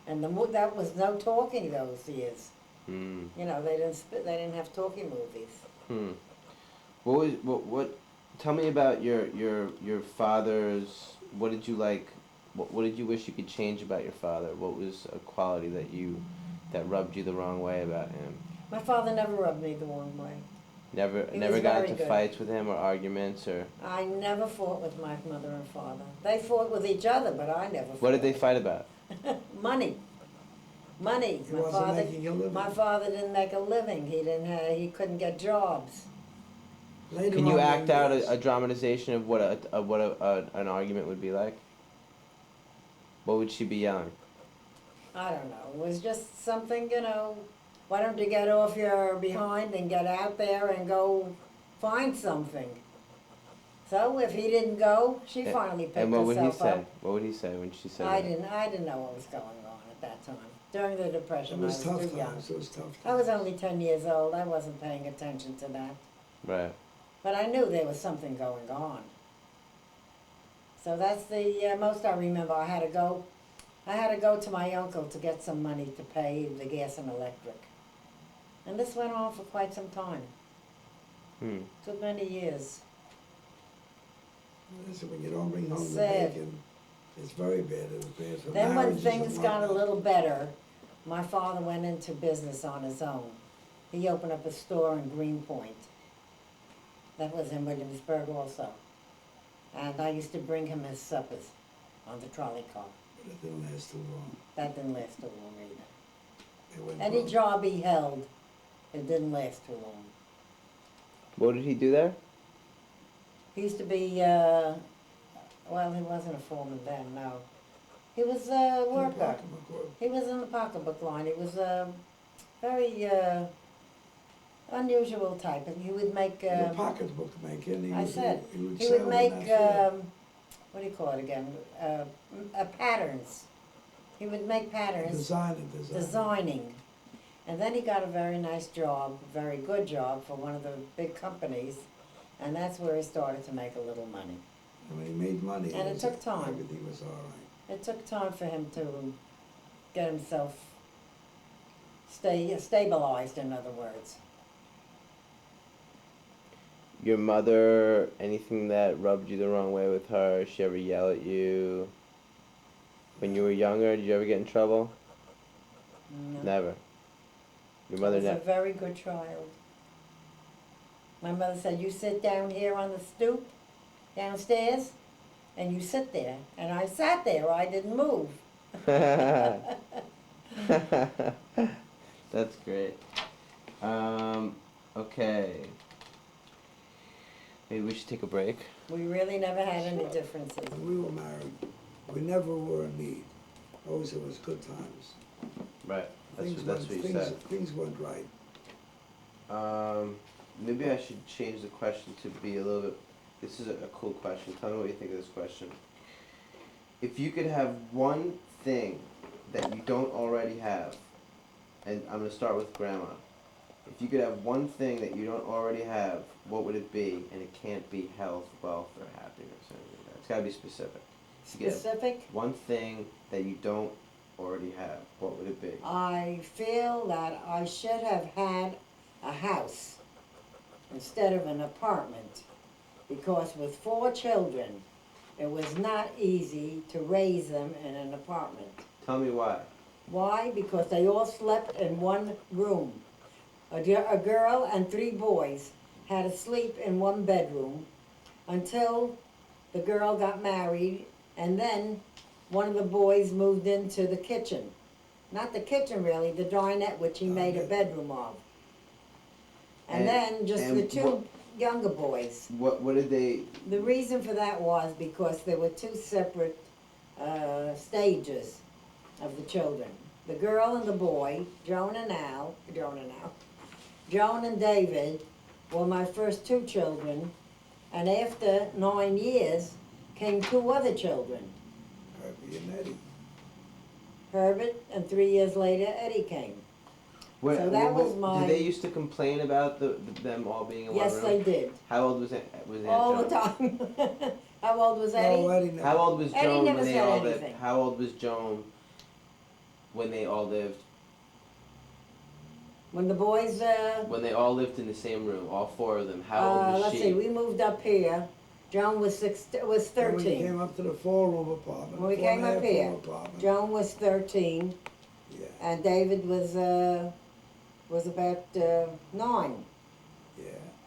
And that was no talking those years. Hmm. You know, they didn't have talking movies. Hmm. What tell me about your father's, what did you like, what did you wish you could change about your father? What was a quality that rubbed you the wrong way about him? My father never rubbed me the wrong way. He Never was got very into good. fights with him or arguments or I never fought with my mother and father. They fought with each other, but I never fought. what did they fight about? Money. Money. He wasn't making a living. My father didn't make a living. He couldn't get jobs. Later Can you on act in out years, a dramatization of what an argument would be like? What would she be yelling? I don't know. It was just something, you know, why don't you get off your behind and get out there and go find something? So if he didn't go, she finally picked And what would he herself say? up. What would he say when she said I that? didn't know what was going on at that time. During the it Depression, I was was tough too young. times. It was tough I times. was only 10 years old. I wasn't paying attention to that. Right. But I knew there was something going on. So that's the most I remember. I had to go to my uncle to get some money to pay the gas and electric. And this went on for quite some time. Hmm. Took many years. Listen, when you don't bring home the Sad. bacon, it's very bad. It's bad for Then when marriages and things got a whatnot. little better, my father went into business on his own. He opened up a store in Greenpoint. That was in Williamsburg also. And I used to bring him his suppers on the trolley car. But it didn't last too long. That didn't last too long either. They went Any broke. job he held, it didn't last too long. What did he do there? He used to be, well, he wasn't a foreman then, no. He was a worker. He was in the pocketbook line. He was a very unusual type, and he would make. The pocketbook maker. And I said he would he sell would them make. that fair. What do you call it again? Patterns. He would make patterns. Designing. Designing. And then he got a very nice job, very good job for one of the big companies, and that's where he started to make a little money. And when he made money, And it took time. Everything was all right. It took time for him to get himself stabilized, in other words. Your mother, anything that rubbed you the wrong way with her? She ever yell at you? When you were younger, did you ever get in trouble? No. Never. Your I mother was a never. very good child. My mother said, you sit down here on the stoop downstairs, and you sit there. And I sat there, I didn't move. That's great. Okay. Maybe we should take a break. We really never had any differences. When we were married, we never were in need. Always it was good times. Right. That's Things what you went, said. things went right. Maybe I should change the question to be a little bit. This is a cool question. Tell me what you think of this question. If you could have one thing that you don't already have, and I'm going to start with Grandma. If you could have one thing that you don't already have, what would it be? And it can't be health, wealth, or happiness. Or anything like that. It's got to be specific. You get Specific? one thing that you don't already have, what would it be? I feel that I should have had a house instead of an apartment, because with 4 children, it was not easy to raise them in an apartment. Tell me why. Why? Because they all slept in one room. A girl and 3 boys had to sleep in one bedroom until the girl got married, and then one of the boys moved into the kitchen. Not the kitchen really, the dinette, which he made a bedroom of. And then just the 2 younger boys. What did they? The reason for that was because there were 2 separate stages of the children. the girl and the boy, Joan and David were my first two children, and after 9 years came two other children, Herbie and Eddie. Herbert, and 3 years later Eddie came. So that was my- Did they used to complain about them all being in one room? Yes, they did, How old was Aunt all the Joan? time. How old was Eddie? No, Eddie never. How old was Eddie Joan never when they said all lived? anything. How old was Joan when they all lived? When the boys, When they all lived in the same room, all four of them. How old was let's she? see, we moved up here, Joan was was When we 13. came up to the 4-room apartment. When we 4.5 came up here, room apartment. Joan was 13, Yeah, and David was about 9, yeah.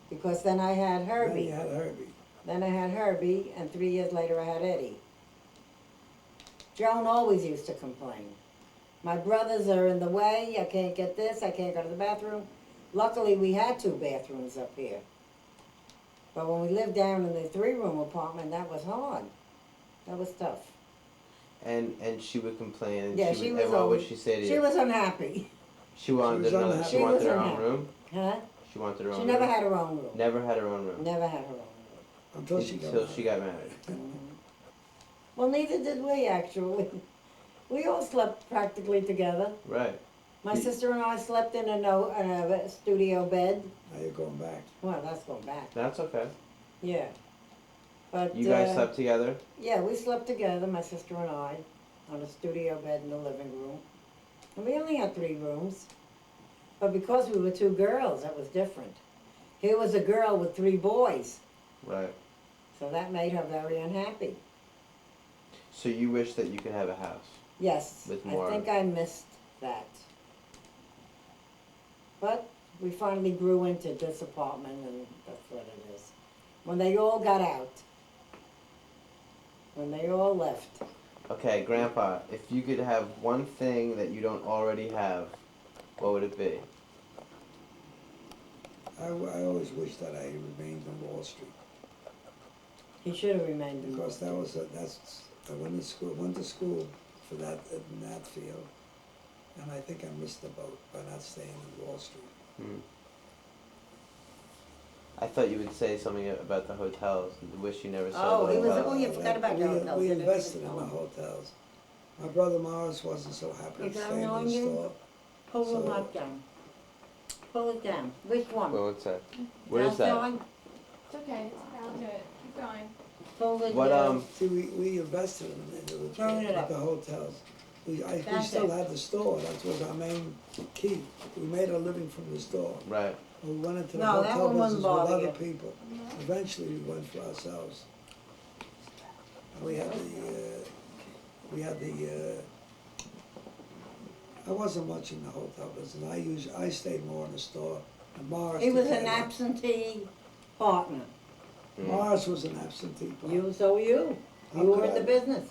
because then I had Then Herbie. you had Herbie. Then I had Herbie, and 3 years later I had Eddie. Joan always used to complain. My brothers are in the way, I can't get this, I can't go to the bathroom. Luckily, we had 2 bathrooms up here. But when we lived down in the 3-room apartment, that was hard. That was tough. And she would complain. And Yeah, she she would, was and what would always- she say to She you? was unhappy, She wanted was another. unhappy. She She wanted was her own unhappy. room. huh? She wanted her own She room. never had her own room. Never had her own room. Never had her own Until she got Until married. she got married. room. Well, neither did we, actually. We all slept practically together. Right. My You- sister and I slept in a studio bed. Now you're going back. Well, that's going back. That's okay. Yeah. But You guys slept together. yeah, we slept together, my sister and I, on a studio bed in the living room. And we only had 3 rooms. But because we were 2 girls, that was different. Here was a girl with 3 boys, Right. so that made her very unhappy. So you wish that you could have a house. Yes, With I more- think I missed that. But we finally grew into this apartment, and that's what it is. When they all got out, when they all left, Okay, Grandpa. If you could have one thing that you don't already have, what would it be? I always wish that I remained on Wall Street, he should have remained in because Boston. I went to school for that, in that field, and I think I missed the boat by not staying in Wall Street. Hmm. I thought you would say something about the hotels. Wish you never saw Oh, the he was- hotels. oh, you forgot about the hotels. We You didn't invested in tell the him. hotels. My brother Morris wasn't so happy Is to that stay in annoying the you? store. Pull So- the mic down. Pull it down. Which one? Well, what's that? What is that? Outside? It's okay. I'll do it. Keep going. Pull it What down. See, we invested in the, Turn it up. the hotels. We That's still it. had the store, that was our main key. We made a living from the store. Right. We went into the No, that hotel one wouldn't business with bother other you. people. Eventually, we went for ourselves. And we had the, I wasn't much in the hotel business. I stayed more in the store. And Morris. He was took an care of absentee partner. that. Morris was an absentee partner. So were you. How You were could in the I- business.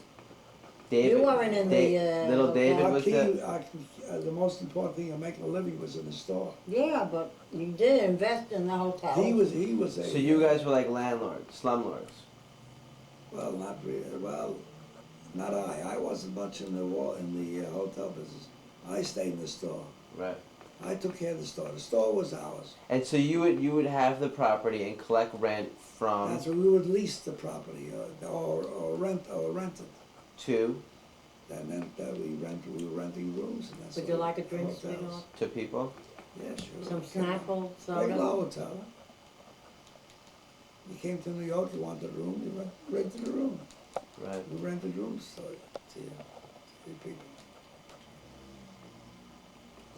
David. You weren't in the, Little hotel. David Our was key, the. the most important thing of making a living was in the store. Yeah, but you did invest in the hotel. He was a. So you guys were like landlords, slumlords. Well, not really, well, not I wasn't much in the hotel business. I stayed in the store. Right. I took care of the store was ours. And so you would have the property and collect rent from That's where we would lease the property, or rent it. to That meant that we were renting rooms, and that's. Would what you like a the drink, hotels. sweetheart? to people. Yeah, sure. Some Snapple Regular soda? hotel. You came to New York, you wanted a room, you rented a room. Right. We rented rooms to 3 people.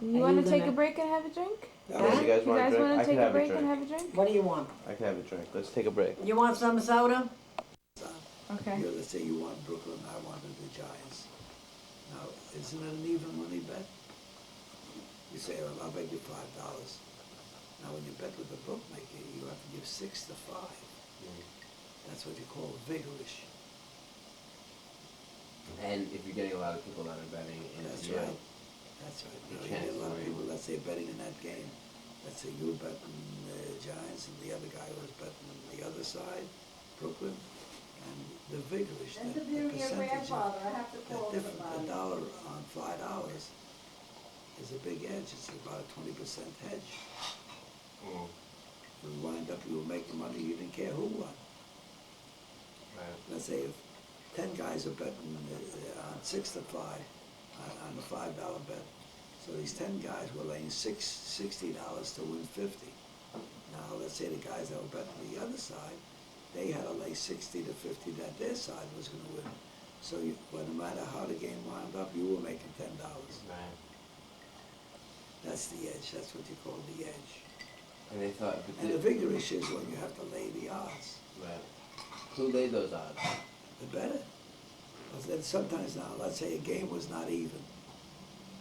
Do Are you want you to take gonna- a break and have a drink? That Yeah, was- you guys You want a guys drink? want I to can take a have a break and drink. have a drink? What do you want? I can have a drink. Let's take a break. You want some soda? Okay. You let's say you want Brooklyn, I wanted the Giants. Now, isn't it an even money bet? You say, well, I'll bet you $5. Now, when you bet with the bookmaker, you have to give 6 to 5. That's what you call vigorish. And if you're getting a lot of people that are betting in That's you, right. That's right. You know, you chance get a lot to of win. people, let's say, betting in that game. Let's say you were betting the Giants and the other guy was betting the other side, Brooklyn, and the vigorish, the percentage, I have to the difference, $1 on $5 is a big edge. It's about a 20% hedge. Mm. You wind up, you were making money, you didn't care who won. Right. Let's say if 10 guys are betting on 6 to 5 on a $5 bet. So these 10 guys were laying $60 to win 50. Now let's say the guys that were betting the other side, they had to lay 60 to 50 that their side was going to win. So well, no matter how the game wound up, you were making $10. Right. That's the edge. That's what you call the edge. And they thought, but And the vigorish is when you have to lay the odds. right. Who laid those odds? The better. But then sometimes now, let's say a game was not even.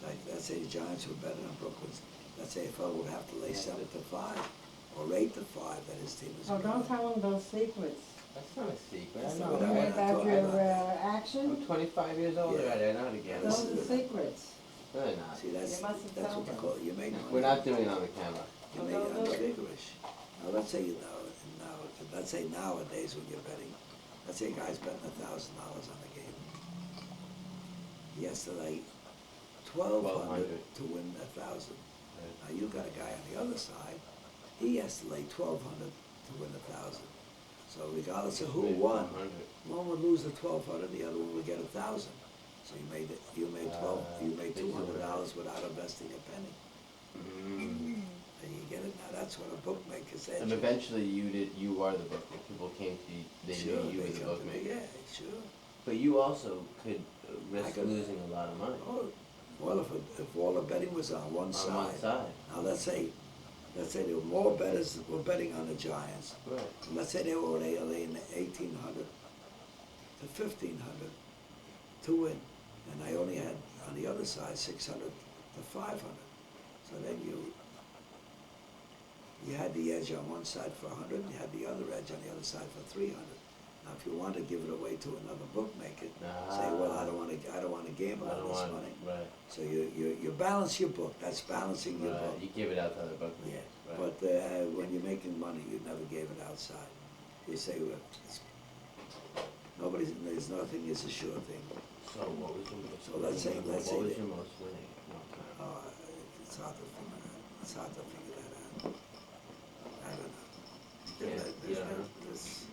Like, let's say the Giants were better than Brooklyn's. Let's say a fellow would have to lay 7 to 5 or 8 to 5 that his team is Oh, going to don't tell them those secrets. That's not a secret. That's I not know. what I Right? want. About talking your about. action, I'm 25 years old Yeah. already. I know how to get those it. are secrets. No, they're not. See, that's You mustn't what tell you them. call it. You made money. We're not doing it on the camera. You made it on the vigorish. Now, let's say let's say nowadays when you're betting, let's say a guy's betting $1,000 on a game. He has to lay 1,200 to win 1,000. Now you got a guy on the other side, he has to lay 1,200 to win 1,000. So regardless of who won, 100. one would lose the 1,200, the other one would get 1,000. So you made $200 without investing a penny. Mm. And you get it now. That's what a bookmaker said. And eventually you are the bookmaker. People came to you, they Sure, knew you they were the come to me, bookmaker. yeah, sure. But you also could risk could- losing a lot of money Oh, well, if all the betting was on one on side. one side. Now let's say there were more bettors that were betting on the Giants. Right. Let's say they were laying 1,800 to 1,500 to win, and I only had on the other side 600 to 500. So then you had the edge on one side for 100, and you had the other edge on the other side for 300. Now, if you want to give it away to another bookmaker, say, well, I don't want to gamble I on don't this want, money. right, So you balance your book. That's balancing your right. book. You give it out to other Yeah, bookmakers. Right. but when you're making money, you never gave it outside. You say, well, there's nothing is a sure thing. So what was your most? So let's say what was that- your most winning at one time? It's hard to figure that. It's hard to figure that out. I don't know. Yeah, you don't know? There's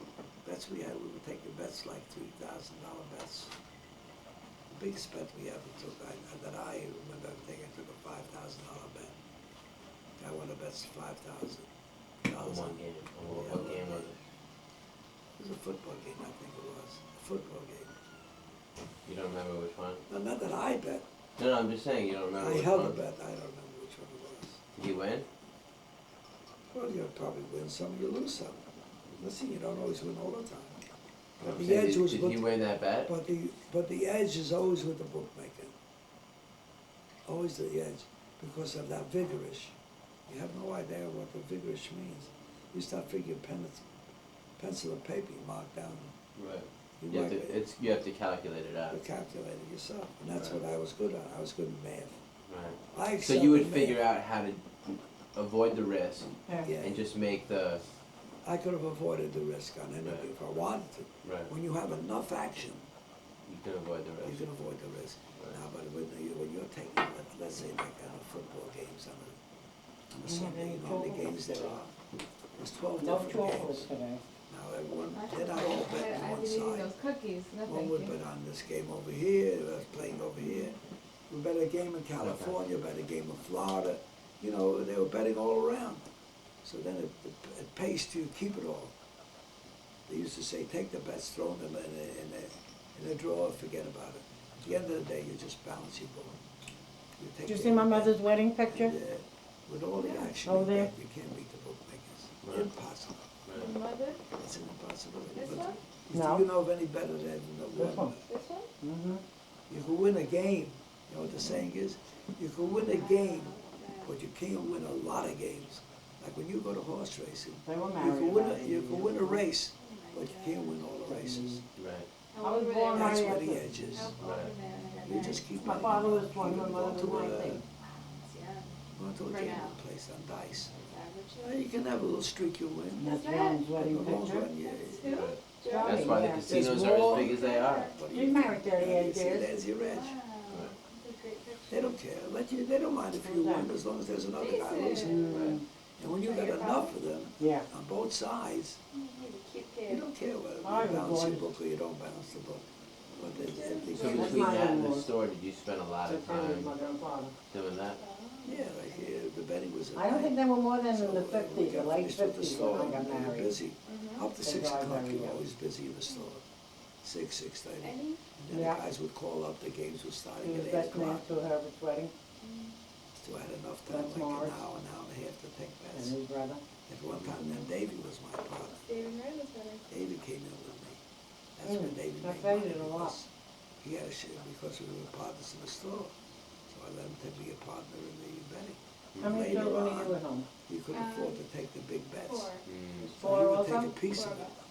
bets we had, we were taking bets like $3,000 bets. The biggest bet we ever took, that I remember taking, I took a $5,000 bet. I won a bet's $5,000. On one game. What game was it? It was a football game, I think it was. A football game. You don't remember which one? No, not that I bet. No, I'm just saying you don't remember I which held one. a bet, I don't remember which one it was. Did you win? Well, you'll probably win some, you lose some. Listen, you don't always win all the time. But I'm the saying, edge was did with, you win that bet? but the edge is always with the bookmaker. Always the edge, because of that vigorish. You have no idea what the vigorish means. You start figuring pencil and paper, you mark down. Right. You You have, mark it, you have to calculate it out. you calculate it yourself, and that's Right. what I was good at. I was good at math. Right. I So excelled you would in figure math. out how to avoid the risk Yeah. and just make the I could have avoided the risk on anything Right. if I wanted to. right. When you have enough action, You can avoid the you risk. can avoid the risk. Right. Now, but when you're taking, let's say like on a football games on a Sunday, you know how many games there are? There's 12 No different chocolate games. today. Now everyone, they're not all betting on I've one been eating side. those cookies. No, One thank would you. bet on this game over here, the other playing over here. We bet a game in California, bet a game in Florida. You know, they were betting all around. So then it pays to keep it all. They used to say, take the bets, throw them in a drawer, forget about it. At the end of the day, you just balance your book. take Did you the see my bet. mother's wedding picture? And, with all the action Oh, you there. get, you can't beat the bookmakers. Right. Impossible. Right. Mother? It's an impossibility. This But one? No. Do you know of any better than the This one. This one? Mm-hmm. You can win a game. You know what the saying is? You can win a game, but you can't win a lot of games. Like when you go to horse racing, They were you married. can win about 8 you can years. win a race, but you can't win all the races. Right. I was born That's right where the after. edge is. Right. You just keep My betting. father was You 20, my can mother go was to a, 19. go to a For gambling now. place on dice. You can have a little streak you win. That's John's But wedding the long picture. run, Who? Right. Johnny? That's why the Yeah. casinos There's are more- as big as they are. What do She's you married think? 38 You see, years. There's your edge. Wow, that's a great picture. They don't care. They don't mind if you win as long as there's another guy losing. And when you got enough of them Yeah. on both sides, you don't care whether I you balance your would. book or you don't balance the book. But So That's between my that and the in-laws. store, did you spend a lot of That's time mother and father. doing that? yeah, like the betting was at I don't think night. they were more than So in the we fifties, the got late finished with the fifties store, when I got and we were married. busy. Up to They 6 died o'clock, very you were young. always busy in the store. 6:30. Any? And then Yeah. the guys would call up, the games were He starting was at 8 best man o'clock. to Herbert's wedding, So I had enough time, That's like Mars. an hour and a half to take and bets. his brother. At one time, then Davey was my partner. David Merri was better. Davey came in with me. That's when Davey I made paid money it a lot. because he had a share because we were partners in the store. So I let him to be a partner in the betting. How many Later children are you on, at home? you could afford to take the big bets. 4. Mm, So Four he would also? take a piece Four of of it. us.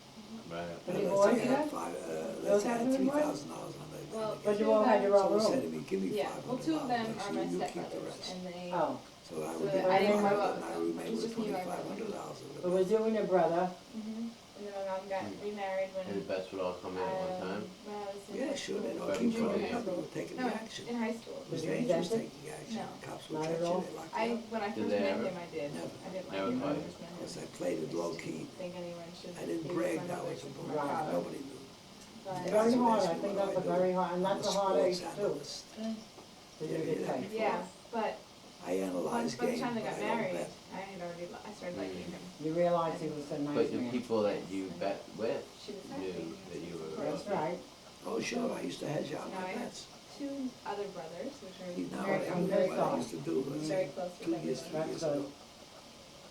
right. Any Let's boys say I had yet? let's say I had Those have any boys? $3,000 on the Well, game. But you all had your So own he said room. to me, give me Yeah, $500. well, 2 of them are my you keep the stepbrothers, rest. and they. Oh, So I So would give him I didn't grow $500 up and I with them. remained It's with just me and my $2,500 of it the was you and your brother. And then my mom got remarried when. And the bets would all come in at one time? When I was in Yeah, high sure, school. they don't Right, keep sure, coming yeah. up, they were taking No, the action. in high school. It was Was you dangerous resented? taking action, No. the cops would Not catch at you, all? they locked I, you up. when I Did first they met ever? him, I did. Never. I didn't like Never him when caught I you? first met him. Because I played it low key. Think anyone should. I didn't be brag friends that with was a him. book, Right. nobody knew. But- The Very guys would hard, ask I me think what that's a do. very hard, and I'm that's a hard sports age too. analyst. Did you get paid? Yeah, but I analyze by the games, time but they I got don't married, bet. I had already, I started liking him. You realized he was a nice But the man. people that you bet with She was knew happy. that you were. That's right. Oh, sure, I used to hedge out Now my I have bets. 2 other brothers, which Now, are very, I'm I'm very very what I sorry. used to do was, Very close with 2 years, everyone. 3 That's years good. ago,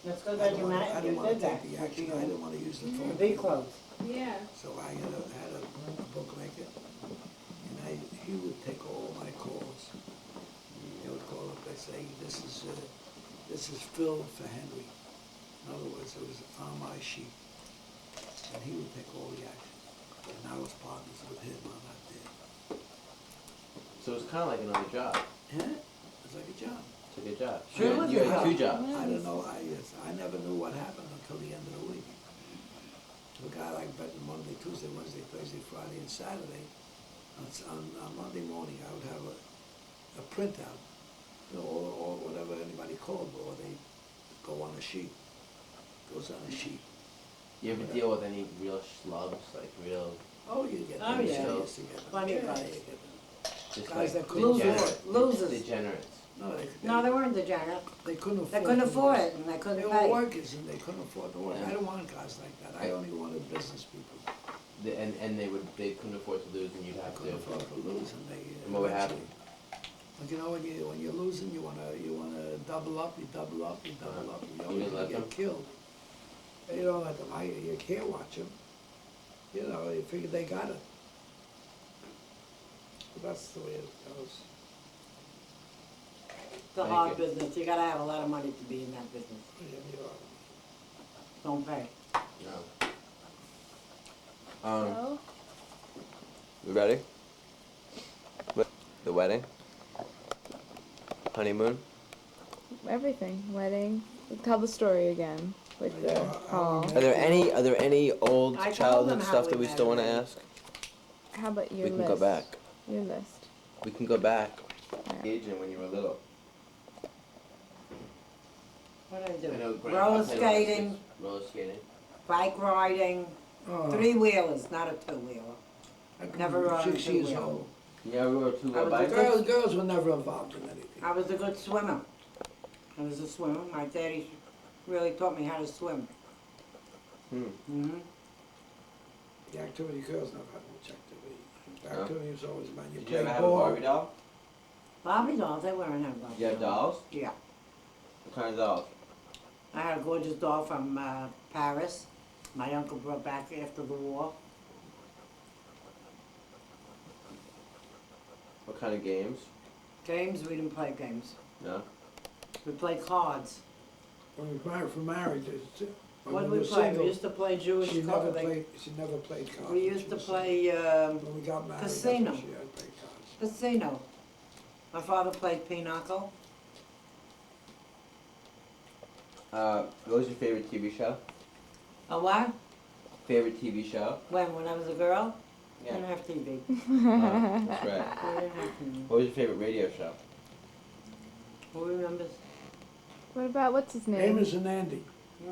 That's good I that don't you wanna, met, I you don't wanna did that. take the action, I didn't wanna use the phone. Be close. Yeah. So I had a bookmaker, and he would take all my calls. He would call up, they'd say, this is Phil for Henry. In other words, it was on my sheet. And he would take all the action. And I was partners with him on that day. So it's kind of like another job. Yeah, it's like a job. It's a good job. Sure You was you a had job. 2 jobs. I don't know, I never knew what happened until the end of the week. A guy like betting Monday, Tuesday, Wednesday, Thursday, Friday, and Saturday. On Monday morning, I would have a printout, you know, or whatever anybody called, or they go on a sheet. Goes on a sheet. You ever deal with any real schlubs, like real, Oh, you get Oh, them yeah. serious together. Plenty of Yeah, guys. you get them. just Guys that like couldn't degenerate, losers. degenerates? No, They weren't degenerate. they couldn't afford. They couldn't to afford lose. it, and they They couldn't were pay. workers and they couldn't afford to work. Yeah. I don't want guys like that. I only wanted business people. And they couldn't afford to lose, and you'd have Couldn't to. afford to lose, and they. And what would happen? But you know, when you're losing, you wanna double up. You double up. You double up. You You don't didn't want let to get them? killed. You don't let them. You can't watch them. You know, you figure they got it. But that's the way it goes. It's a Thank hard you. business. You gotta have a lot of money to be in that business. Yeah, you are. Don't pay. No. So, You ready? The wedding? Honeymoon? everything. Wedding. Tell the story again. With the Yeah, hall. Are there any old I told childhood them how stuff we that we met still want to already. ask? How about your We can list? go back. Your list. We can go back. Alright. Aging when you were little. What did I I know do? Grandpa Roller played a lot of skating, sticks. Roller skating. bike riding, Oh, 3-wheelers, not a 2-wheeler. I couldn't never be rode 6 years two-wheel. old. Yeah, we were 2 I was a bikes. girl. Girls were never involved in anything. I was a good swimmer. I was a swimmer. My daddy really taught me how to swim. Hmm. The activity girls never had much activity. The No? activity was always, man, you Did you play ever have a ball. Barbie doll? Barbie dolls, they weren't having Barbie Did you have dolls? Yeah. What kind of dolls? I had a gorgeous doll from Paris. My uncle brought back after the war. What kind of games? Games, we didn't play games. No? We played cards. When we applied for marriage, What did we we were play? single, We used to play Jewish she never cards. played cards. We when used she to was play single. When we got married, that's when casino. she had played cards. casino. My father played pinochle. What was your favorite TV show? A what? Favorite TV show? When I was a girl? Yeah. Didn't have TV. Oh, that's right. We didn't have TV. What was your favorite radio show? Who remembers? What about what's his name? Amos and Andy.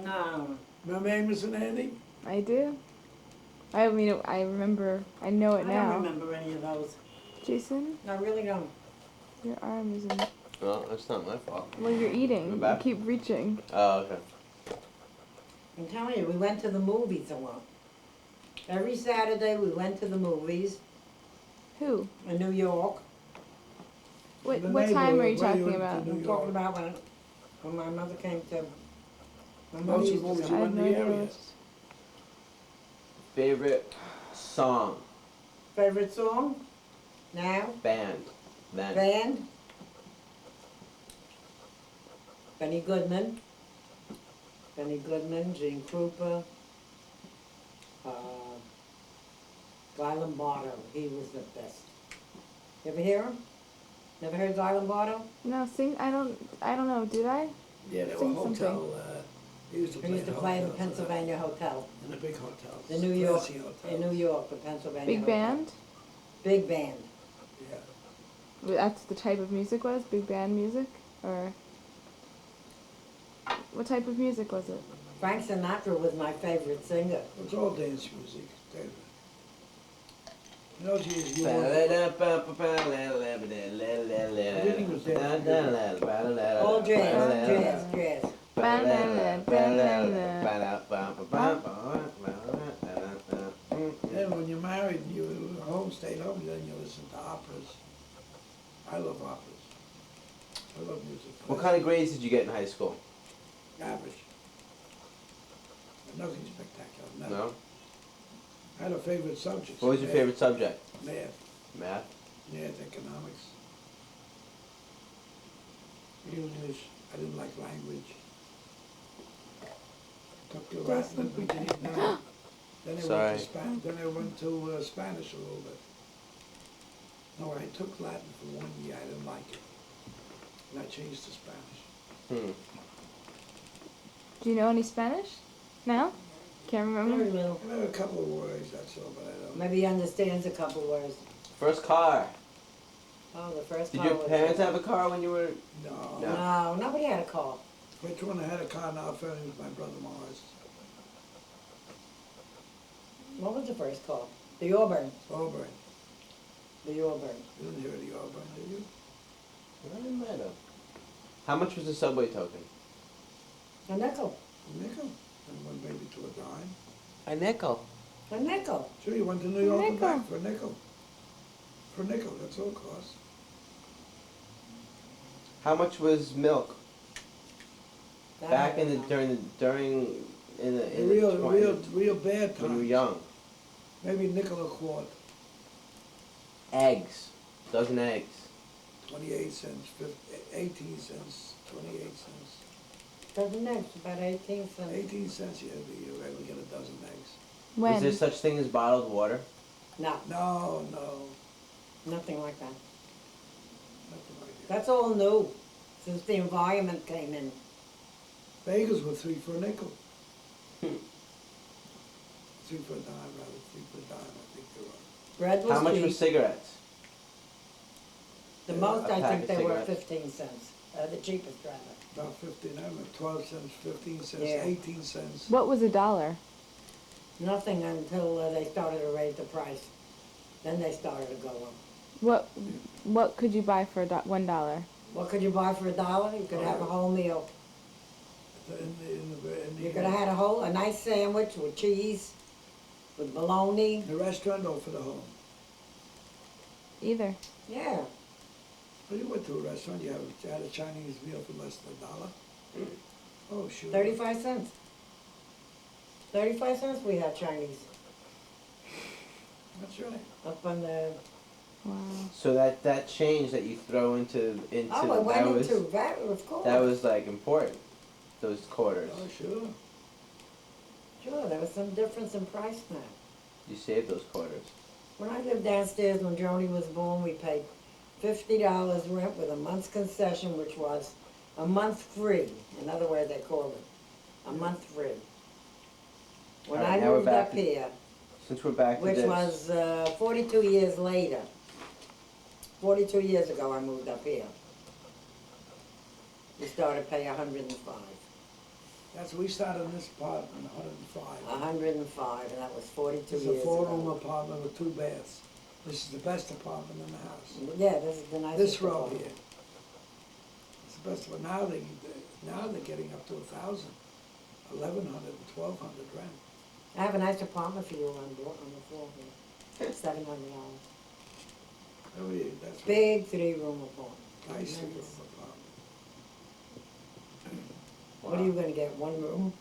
No. Remember Amos and Andy? I do. I mean, I remember. I know it I now. don't remember any of those. Jason, I really don't. your arm is in. Well, that's not my fault. Well, you're eating. Go You back. keep reaching. Oh, okay. I'm telling you, we went to the movies a lot. Every Saturday we went to the movies Who? in New York. What? The What time are you neighborhood, talking right, about? New I'm York. talking about when my mother came to. My mother Those are used to movies come. I you have went no in the idea. area. Favorite song, Favorite song? Now? band, then. Band? Benny Goodman. Benny Goodman, Gene Krupa. Guy Lombardo, he was the best. You ever hear him? Never heard Guy Lombardo? No, sing. I don't know. Did I? Yeah, there were Sing something. hotel, he used to He play used to in play in the hotels, Pennsylvania Hotel. in the big hotels. The New York, Classy hotels. in New York, the Pennsylvania Big Hotel. band. Big band. Yeah. That's the type of music was big band music, or what type of music was it? Frank Sinatra was my favorite singer. It's all dance music, David. In those years, you Everything everything was dance music. All jazz, jazz. Then when you're married and you home, stayed home, then you listen to operas. I love operas. I love music. What kind of grades did you get in high school? Average. But nothing spectacular, nothing. No? I had a favorite subject. What was your favorite subject? Math. Math? Math, economics. English. I didn't like language. Took the Latin and then I Sorry. went to then I went to Spanish a little bit. No, I took Latin for 1 year. I didn't like it, and I changed to Spanish. Do you know any Spanish? No? Can't Very remember. little. I know a couple of words, that's all, but I don't. Maybe he understands a couple words. First car. Oh, the first Did car your was- parents have a car when you were... No. No. No, nobody had a car. Which one I had a car now? Family was my brother Mars. What was the first car? The Auburn. Auburn. The Auburn. You didn't hear the Auburn, did you? I might have. How much was the subway token? A nickel. A nickel. And one maybe to a dime. A nickel. A nickel. Sure, you went to New York and nickel. back for a nickel. For a nickel, that's all it costs. How much was milk That back I in the don't know. during in the Real bad when you were times. young? Maybe a nickel a quart, Eggs, dozen eggs. 28 cents, 18 cents, 28 cents. Dozen eggs, about 18 cents. 18 cents, yeah, you were able to get a dozen eggs. When? Was there such thing as bottled water? No, No, nothing like that. nothing like that. That's all new, since the environment came in. Bagels were 3 for a nickel. Hmm. 3 for a dime, rather, 3 for a dime, I think they were. Bread was How much cheap. were cigarettes? The most, A I pack think of they were cigarettes? 15 cents, the cheapest rather. About 15, I remember 12 cents, 15 cents, Yeah. 18 cents. What was $1? Nothing until they started to raise the price. Then they started to go up. What could you buy for $1? What could you buy for $1? You could have a whole meal. You could have had a nice sandwich with cheese, with bologna. The restaurant or for the home? Either. Yeah, Well, you went to a restaurant, you had a Chinese meal for less than $1. Oh, sure. 35 cents. 35 cents we had Chinese. That's right. Up on the, Wow. So that change that you throw into oh, it that went was into that, of course. that was like important. Those quarters. Oh, sure. Sure, there was some difference in price now. You saved those quarters. When I lived downstairs when Joni was born, we paid $50 rent with a month's concession, which was a month free. In other words, they called it a month free. When All I right, now we're moved back up to- here, Since we're back to which this. was 42 years later, 42 years ago I moved up here. We started paying 105. We started in this apartment, 105. 105, and that was 42 It's years a 4-room ago. apartment with 2 baths. This is the best apartment in the house. Yeah, this is the nicest This row apartment. here. It's the best one. Now they're getting up to 1,000, 1,100, 1,200 rent. I have a nice apartment for you on the floor here. $700. Oh, yeah, that's Big 3-room apartment. nice 3-room Nice. apartment. What are you gonna get, 1 room?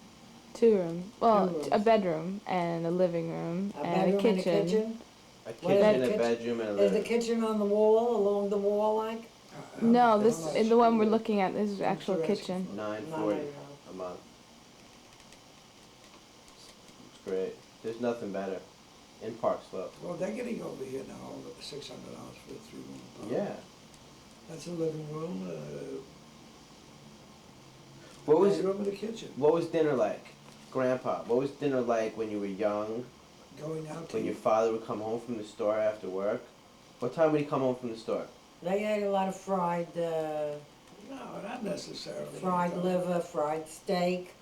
2 rooms. Well, Two rooms. a bedroom and a living room A and bedroom a kitchen. and a kitchen? A What is kitchen, that a kitchen? bedroom, and a Is the living. kitchen on the wall, along the wall like? No, How this much? the one we're looking at. This is the actual What you kitchen. asking $940 a month. It's great. There's nothing better. In Park Slope. Well, they're getting over here now, over $600 for a 3-room apartment. Yeah. That's a living room, What was bedroom and a kitchen. What was dinner like, Grandpa? What was dinner like when you were young? Going out to When your father would come home from the store after work? What time would he come home from the store? They ate a lot of fried No, not necessarily. liver, fried steak,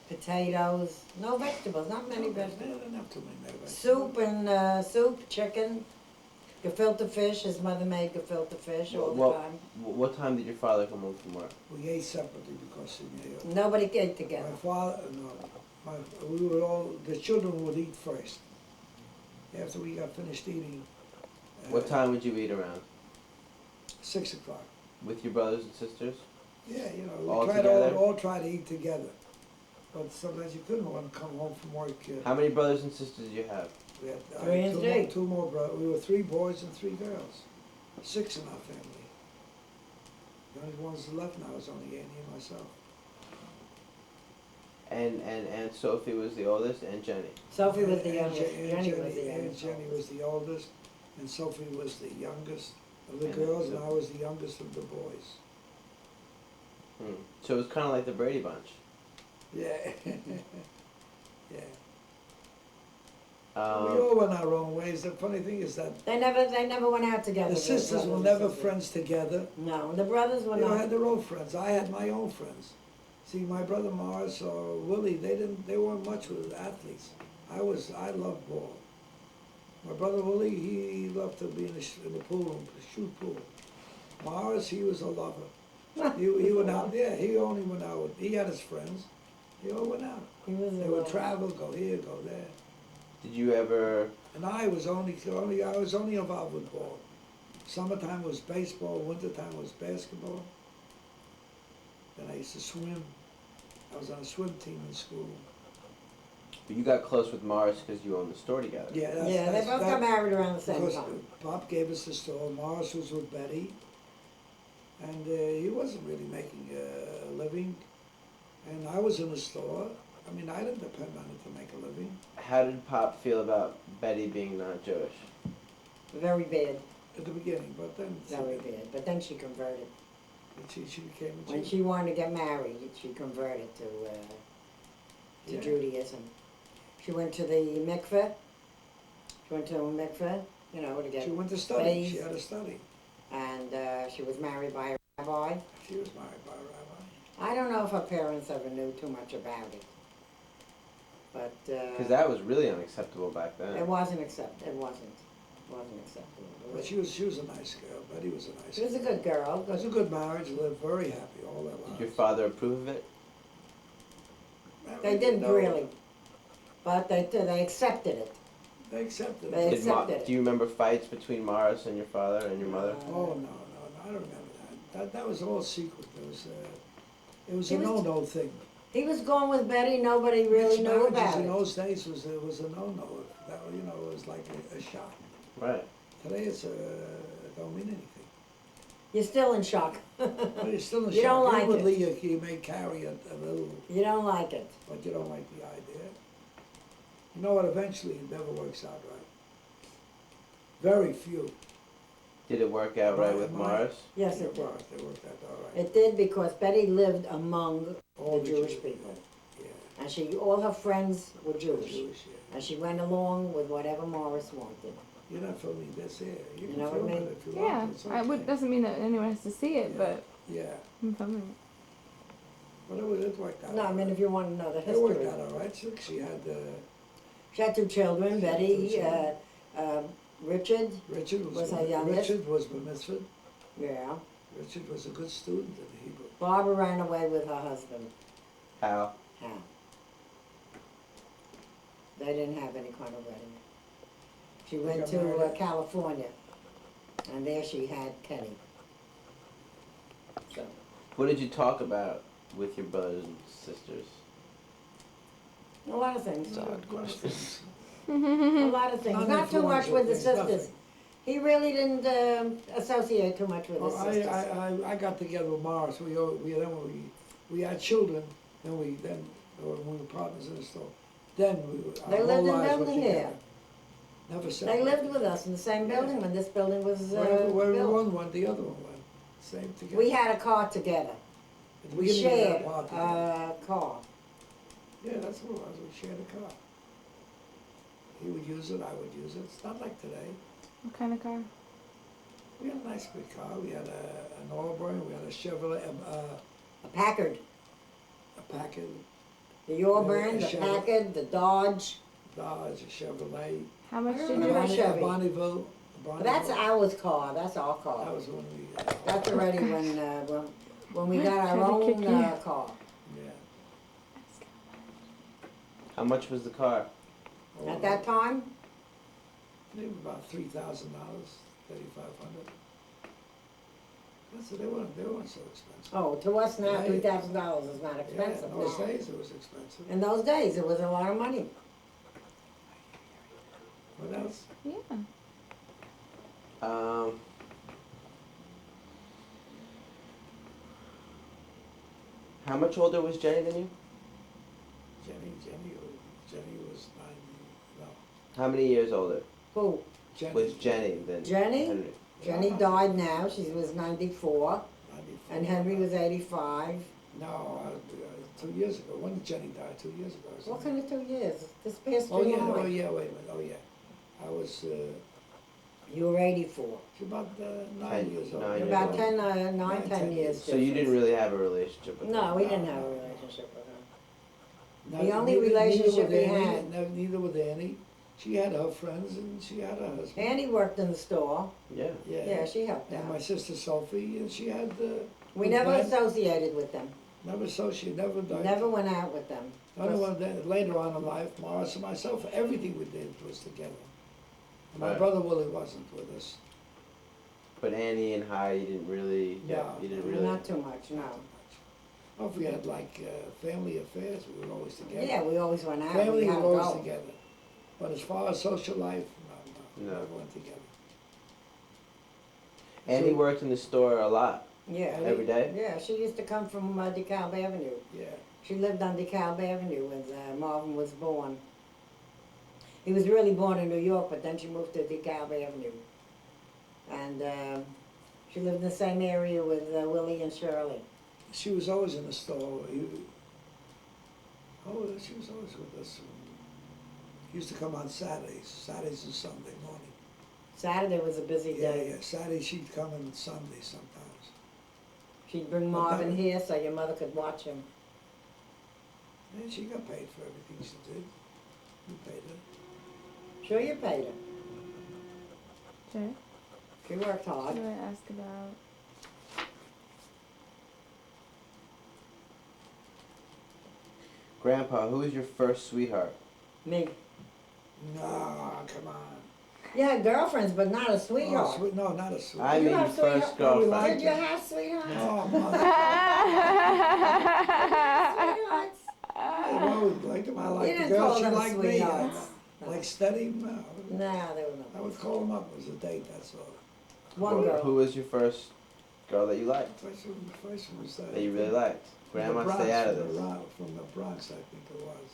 potatoes, no vegetables, not many They vegetables. didn't have too many vegetables. Soup and soup, chicken, gefilte fish. His mother made gefilte fish all the Well, time. What time did your father come home from work? We ate separately because Nobody ate together. my father, no, we would all, the children would eat first. After we got finished eating. What time would you eat around? 6 o'clock. With your brothers and sisters? Yeah, All we tried together? all try to eat together. But sometimes you couldn't want to come home from work. How many brothers and sisters do you have? We had 3 and 3. Two more brothers. We were 3 boys and 3 girls. 6 in our family. The only ones left now is only Annie and myself. And Aunt Sophie was the oldest, and Jenny. Sophie was the Aunt youngest. Je- Jenny Aunt was the Jenny- Aunt youngest. Jenny was the oldest, and Sophie was the youngest of the And girls, the- and I was the youngest of the boys. So it was kind of like the Brady Bunch. Yeah. Yeah. We Um, all went our own ways. The funny thing is that They never went out together. the sisters were brothers never and sisters. friends together. No, the brothers were They all not. had their own friends. I had my own friends. See, my brother Morris or Willie, they weren't much with athletes. I loved ball. My brother Willie, he loved to be in the pool room, shoot pool. Morris, he was a lover. He went out, yeah, he only went out, he had his friends. They all went out. He was They would travel, go here, go there. did you ever? And I was only involved with ball. Summertime was baseball, wintertime was basketball. Then I used to swim. I was on a swim team in school. You got close with Morris because you owned the store together. Yeah, Yeah, they both got married around the same because time. Pop gave us the store. Morris was with Betty, and he wasn't really making a living. And I was in the store. I mean, I didn't depend on it to make a living. How did Pop feel about Betty being not Jewish? Very bad, At the beginning, but then very bad. But then she converted. she became a When Jew. she wanted to get married, she converted to Yeah. Judaism. She went to the mikveh. She went to a mikveh, to get She went to study. bathed, She had to study. and she was married by a rabbi. She was married by a rabbi. I don't know if her parents ever knew too much about it, but Because that was really unacceptable back it then. wasn't acceptable. It wasn't acceptable. But she was a nice girl. Betty was a nice She was a girl. good girl. It was a good marriage. Lived very happy all their lives. Did your father approve of it? They didn't No, really, but they accepted it. They accepted They it. accepted it. Do you remember fights between Morris and your father and your mother? Oh, no, I don't remember that. That was all secret. It was He a was- no-no thing. He was going with Betty. Nobody really Mixed knew marriages about in it. those days was a no-no. That, it was like a shock. Right. Today it don't mean anything. You're still in shock. But it's still a You don't shock. like Inwardly, it. you may carry a little, You don't like it. but you don't like the idea. You know what? Eventually, it never works out right. Very few. Did it work out right with Morris? Yes, it did. They worked out all right. It did because Betty lived among All the Jewish Jews, people, Yeah. and all her friends were Jewish, Jewish, yeah. and she went along with whatever Morris wanted. You're not filming this here. You You can know what I film mean? it if you Yeah, want. It's okay. doesn't mean that anyone has to see it, Yeah. but Yeah. I'm filming it. But it worked out. No, I mean, if you wanna know the It worked history. out all right. She had, She had 2 children, She had Betty, 2 children. Richard, Richard Was her youngest? Richard was bar mitzvah. yeah. Richard was a good student in Hebrew. Barbara ran away with her husband, How? Hal. They didn't have any kind of wedding. She went got to married. California, and there she had Kenny. So, What did you talk about with your brothers and sisters? a lot of things. It's a hard question. A lot of things. Not Not too much with the influential things, sisters. He really didn't associate too much with his Well, sisters. I got together with Morris. We had children, then when we were partners in the store. Then our They whole lived in lives were building together. here. Never They separated. lived with us in the same building when this building was Wherever built. one went, the other one went. Same together. We had a car together. At the We beginning, had shared a part a together. car. Yeah, that's what it was. We shared a car. He would use it, I would use it. It's not like today. What kind of car? We had a nice big car. We had an Auburn, we had a Chevrolet, A Packard. a Packard, The Auburn, Yeah, the Chevy. Packard, the Dodge. Dodge, a Chevrolet. How much I did don't you know. have? Chevy. Bonneville. But that's our car. That's our That car. was when we, That's already when we got our Tried to kick own you. car. yeah. How much was the car? At that time, They were about $3,000, $3,500. That's it, they weren't so expensive. oh, to us now, Yeah. $3,000 is not expensive. Yeah, in those now. days it was expensive. In those days, it was a lot of money. What else? Yeah. How much older was Jenny than you? Jenny was 90, no. How many years older Who? was Jenny than Jenny? Henry? Jenny died now. She was 94, 94. and Henry was 85. No, 2 years ago. When did Jenny die? 2 years ago. or What something. kind of 2 years? This past Oh, yeah, July. wait a minute, oh, yeah. I was, You were 84. she's about 9 10, years old. 9 years About old. 10, 9, 9, 10 10 years. So you didn't really have a relationship with her? No, we didn't No, have a no. relationship with her. No, The only neither relationship with we Annie, had- no, neither with Annie. She had her friends and she had her husband. Annie worked in the store. Yeah. Yeah, she helped And my out. sister Sophie, and she had We never Ben. associated with them. never associated, never We died. never went out with them. Only one that later on in life, Morris and myself, everything we did was together. And my Right. brother Willie wasn't with us. But Annie and Heidi didn't really. Yeah. No. You didn't really. Not too much, no. Well, if we had like family affairs, we were always together. Yeah, we always went out. Family We was had to always go. together. But as far as social life, no, No. never went together. Annie So- worked in the store a lot. Yeah. Every day? Yeah, she used to come from DeKalb Avenue. Yeah. She lived on DeKalb Avenue when Marvin was born. He was really born in New York, but then she moved to DeKalb Avenue. And she lived in the same area with Willie and Shirley. She was always in the store. She was always with us. She used to come on Saturdays and Sunday morning. Saturday was a busy Yeah, day. yeah. Saturday she'd come and Sunday sometimes. She'd bring But Marvin that- here so your mother could watch him. And she got paid for everything she did. We paid her. Sure you paid her. Sure. She worked What hard. do I ask about? Grandpa, who was your first sweetheart? Me. No, come on. You had girlfriends, but not a Oh, sweetheart. sweet, no, not a I sweetheart. You mean your have first sweetheart? Oh, we girlfriend. like- Did you have sweethearts? Oh, mother. Sweethearts? I've always liked them. I You liked the didn't girl. call She them liked me. sweethearts. Like steady. No. No, they were I not. would call them up. It was a date, that's all. One Who girl. was your first girl that you liked? First one was That you really liked? from the Grandma, Bronx, stay out of from this. From the Bronx, I think it was.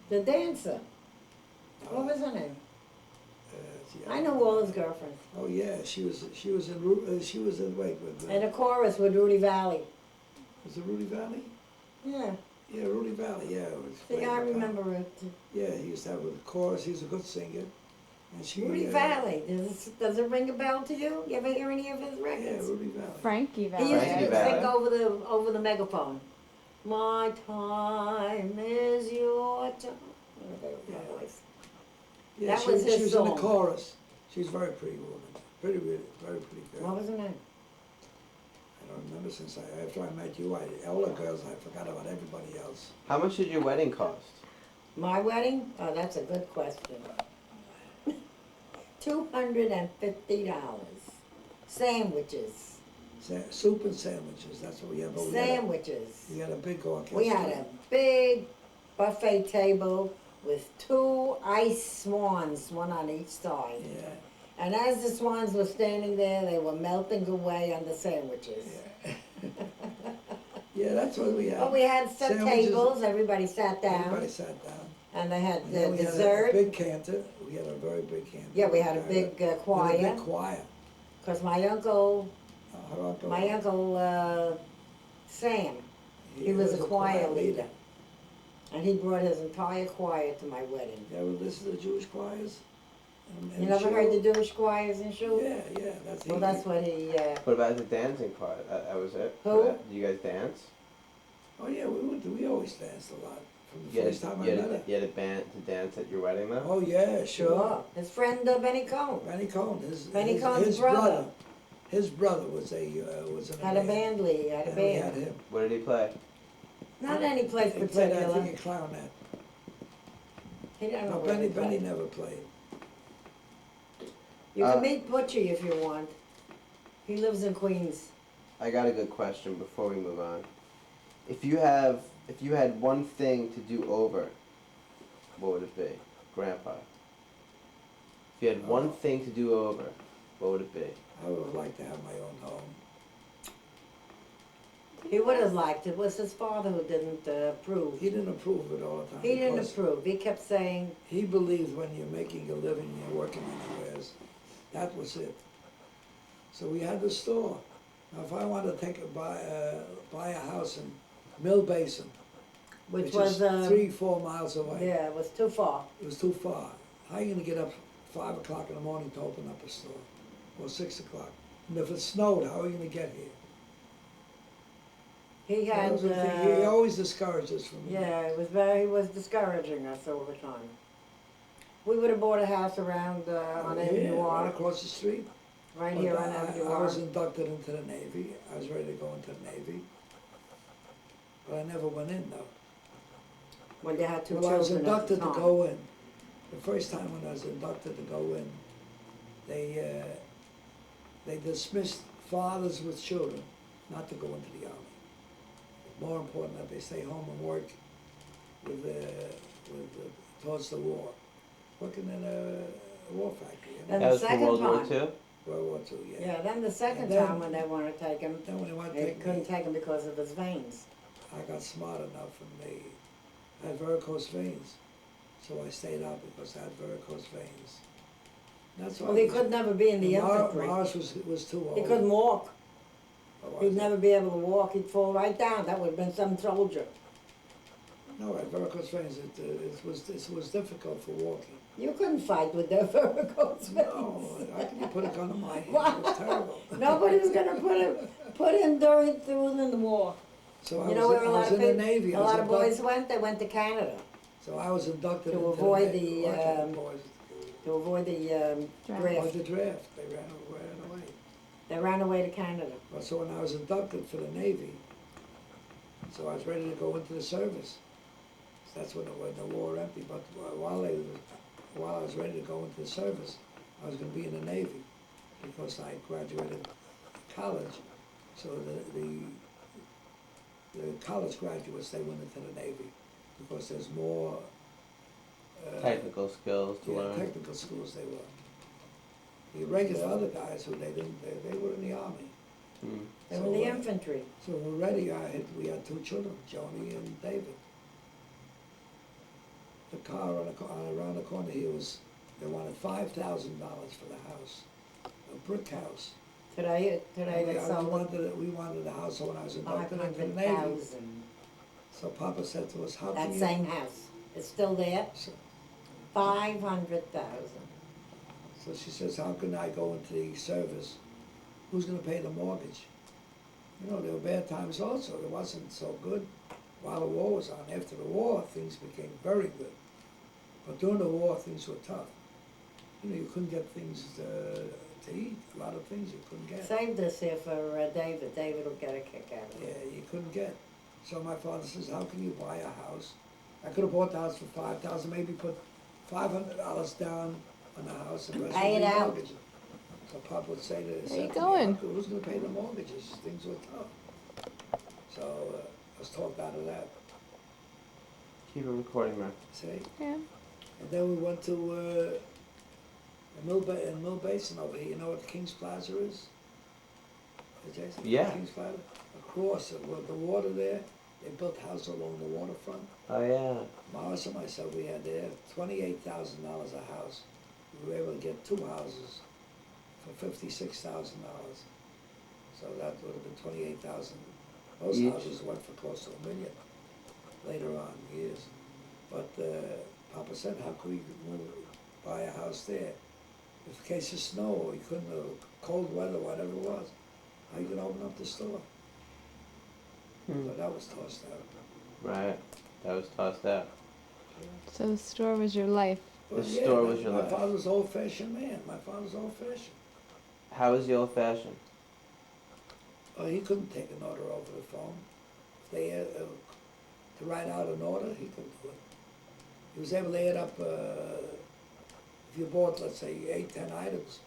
The dancer. What was her name? Yeah. I know all his girlfriends. Oh yeah, she was in wait with. And a chorus with Rudy Valley. Was it Rudy Valley? Yeah. Yeah, Rudy Valley. Yeah. It was See, I way back. remember it. Yeah, he used to have a chorus. He was a good singer, and she. Rudy Valley. Does it ring a bell to you? You ever hear any of his Yeah, records? Rudy Valley. Frankie He Valley. used Frankie to Valley. sing over the megaphone. My time is your time. Okay, my Yeah. voice. Yeah, That she, was his she was in the song. chorus. She's a very pretty woman. Pretty, very pretty girl. What was her name? I don't remember after I met you, all the girls, I forgot about everybody else. How much did your wedding cost? My wedding? Oh, that's a good question. $250. Sandwiches. Soup and sandwiches, that's what we had. But Sandwiches. we had a big orchestra. We had a big buffet table with 2 ice swans, one on each side. Yeah. And as the swans were standing there, they were melting away on the sandwiches. Yeah. Yeah, that's what we had. But we had set Sandwiches. tables, everybody sat down, Everybody sat down. and they had And then the we had a dessert. big cantor. We had a very big cantor. Yeah, we had a big We had a choir, big choir. because my uncle, Her uncle, Sam, he was a choir leader. And he brought his entire choir to my wedding. You ever listen to the Jewish choirs? You never heard the Jewish choirs in Shul? Yeah, yeah, that's Well, that's what he, What about the dancing part? That was it? Who? Do you guys dance? Oh yeah, we always danced a lot from the You had, first time I you met had, her. you had a band to dance at your wedding though? Oh yeah, sure, his friend Benny Cohn Benny Cohn, Benny Cohn's brother. His brother was an had a band lead, had a And we had band. him. What did he play? Not any place He played, I particular. think, a clarinet. He don't know No, where he Benny played. never played. You can meet Butchie if you want. He lives in Queens. I got a good question before we move on. If you had one thing to do over, what would it be, Grandpa? If you had one thing to do over, what would it be? I would like to have my own home. He would have liked it. It was his father who didn't approve. He didn't approve of it all the time. He didn't because approve. He kept saying, He believed when you're making a living, you're working anywhere. That was it. So we had the store. Now, if I wanted to buy a house in Mill Basin, which was, is 3-4 miles away, yeah, it was too far. it was too far. How are you gonna get up 5 o'clock in the morning to open up a store? Or 6 o'clock? And if it snowed, how are you gonna get here? He That had, was the thing. He always discouraged us from. yeah, he was discouraging us over time. We would have bought a house around, on Avenue right R, across the street. right But here on Avenue I R. was inducted into the Navy. I was ready to go into the Navy. But I never went in though. When they had 2 Well, I was children at the inducted to time. go in. The first time when I was inducted to go in, they dismissed fathers with children not to go into the army. More important that they stay home and work towards the war, working in a war factory. You know? And That the was for second World War time- II? World War II, yeah. Yeah, then the second And then- time when they wanted to take him, Then when they wanted to they take couldn't me, take him because of his veins. I got smart enough and I had varicose veins. So I stayed out because I had varicose veins. That's why. Well, he could never be in the infantry. Morris was too old. He couldn't walk. Oh, He'd never be able to walk. He'd fall right down. That would have been some soldier. No, I had varicose veins. It was difficult for walking. You couldn't fight with the varicose veins. No, how can you put a gun in my hand? Why? It was terrible. Nobody was gonna put him through in the war. So You know where a I lot was of in the people, Navy. a lot of boys went? They went to Canada So I was inducted To into avoid the Navy. the, Watching um, boys. to avoid the Draft. Avoid draft. the draft. They ran away. They ran away to Canada. Well, so when I was inducted for the Navy, so I was ready to go into the service. So that's when the war emptied. But while I was ready to go into the service, I was going to be in the Navy because I graduated college. So the college graduates, they went into the Navy because there's more Technical skills to learn. technical schools they were. The regular other guys who they were in the army. Hmm. They were in the infantry. So we're ready. We had 2 children, Joni and David. The car around the corner here they wanted $5,000 for the house, a brick house. Today they sold We wanted a house when I was inducted into the Navy. 500,000. So Papa said to us, how can That you? same house. It's still there. So, 500,000. so she says, how can I go into the service? Who's gonna pay the mortgage? You know, there were bad times also. It wasn't so good. while the war was on. After the war, things became very good. But during the war, things were tough. You know, you couldn't get things to eat. A lot of things you couldn't get. Save this here for David. David will get a kick out of it. Yeah, you couldn't get. So my father says, how can you buy a house? I could have bought the house for $5,000, maybe put $500 down on the house and the rest Pay would it be out. mortgage. So Pop would say to Where you me, going? who's going to pay the mortgages? Things were tough. So I was talked out of that. Keep it recording, man. See? Yeah. And then we went to Mill Basin over here. You know what King's Plaza is? Jason? Yeah. King's Plaza. Across it, with the water there, they built houses along the waterfront. Oh yeah. Morris and myself, we had there $28,000 a house. We were able to get 2 houses for $56,000. So that would have been 28,000. Those Each. houses went for close to $1 million later on years. But Papa said, how could we buy a house there? In case of snow, or you couldn't, cold weather, whatever it was, how you gonna open up the store? So that was tossed out. Right. That was tossed out. So the store was your life. Well, The store was my- your My life. father's old-fashioned man. My father's old-fashioned. How was the old fashioned? Oh, he couldn't take an order over the phone. If they had to write out an order, he couldn't do it. He was able to add up, if you bought, let's say, 8, 10 items,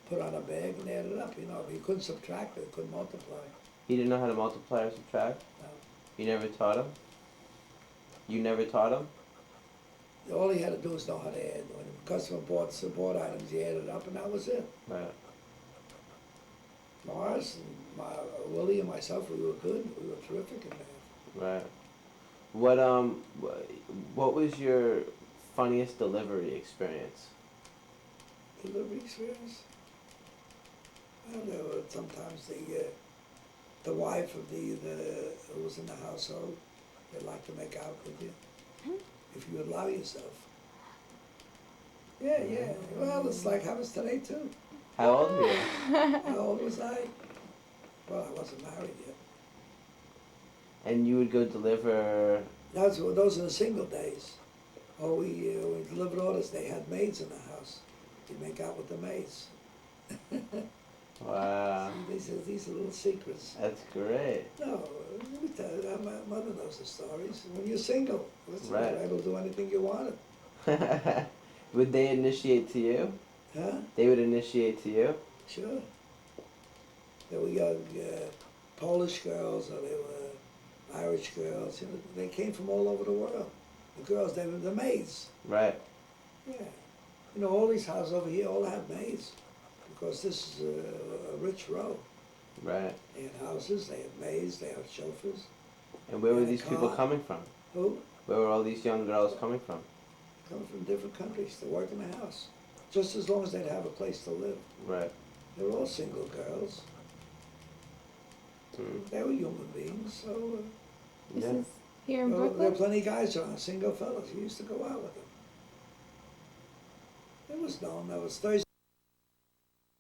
put on a bag and add it up, you know. But he couldn't subtract it, couldn't multiply. He didn't know how to multiply or subtract? No. You never taught him? You never taught him? All he had to do was know how to add. When a customer bought items, he added it up, and that was it. Right. Morris and Willie and myself, we were good. We were terrific in that. Right. What was your funniest delivery experience? Delivery experience? Well, there were sometimes the wife of who was in the household, they'd like to make out with you, if you allow yourself. Yeah, yeah. Well, it's like happens today too. How old were you? How old was I? Well, I wasn't married yet. And you would go deliver. Those are the single days. Oh, we delivered orders. They had maids in the house. You make out with the maids. Wow. These are little secrets. That's great. No, let me tell you, my mother knows the stories. When you're single, listen, Right. you're able to do anything you wanted. Would they initiate to you? Huh? They would initiate to you? Sure. There were young Polish girls, or they were Irish girls. You know, they came from all over the world. The girls, they were the maids. Right. Yeah. You know, all these houses over here all have maids, because this is a rich row. Right. They had houses, they had maids, they had chauffeurs. And where were Yeah, these people car. coming from? Who? Where were all these young girls coming from? Come from different countries to work in the house, just as long as they'd have a place to live. Right. They were all single girls. They were human beings, so This Yeah. is here in there were Brooklyn. plenty of guys around, single fellas. You used to go out with them. It was known. That was Thursday.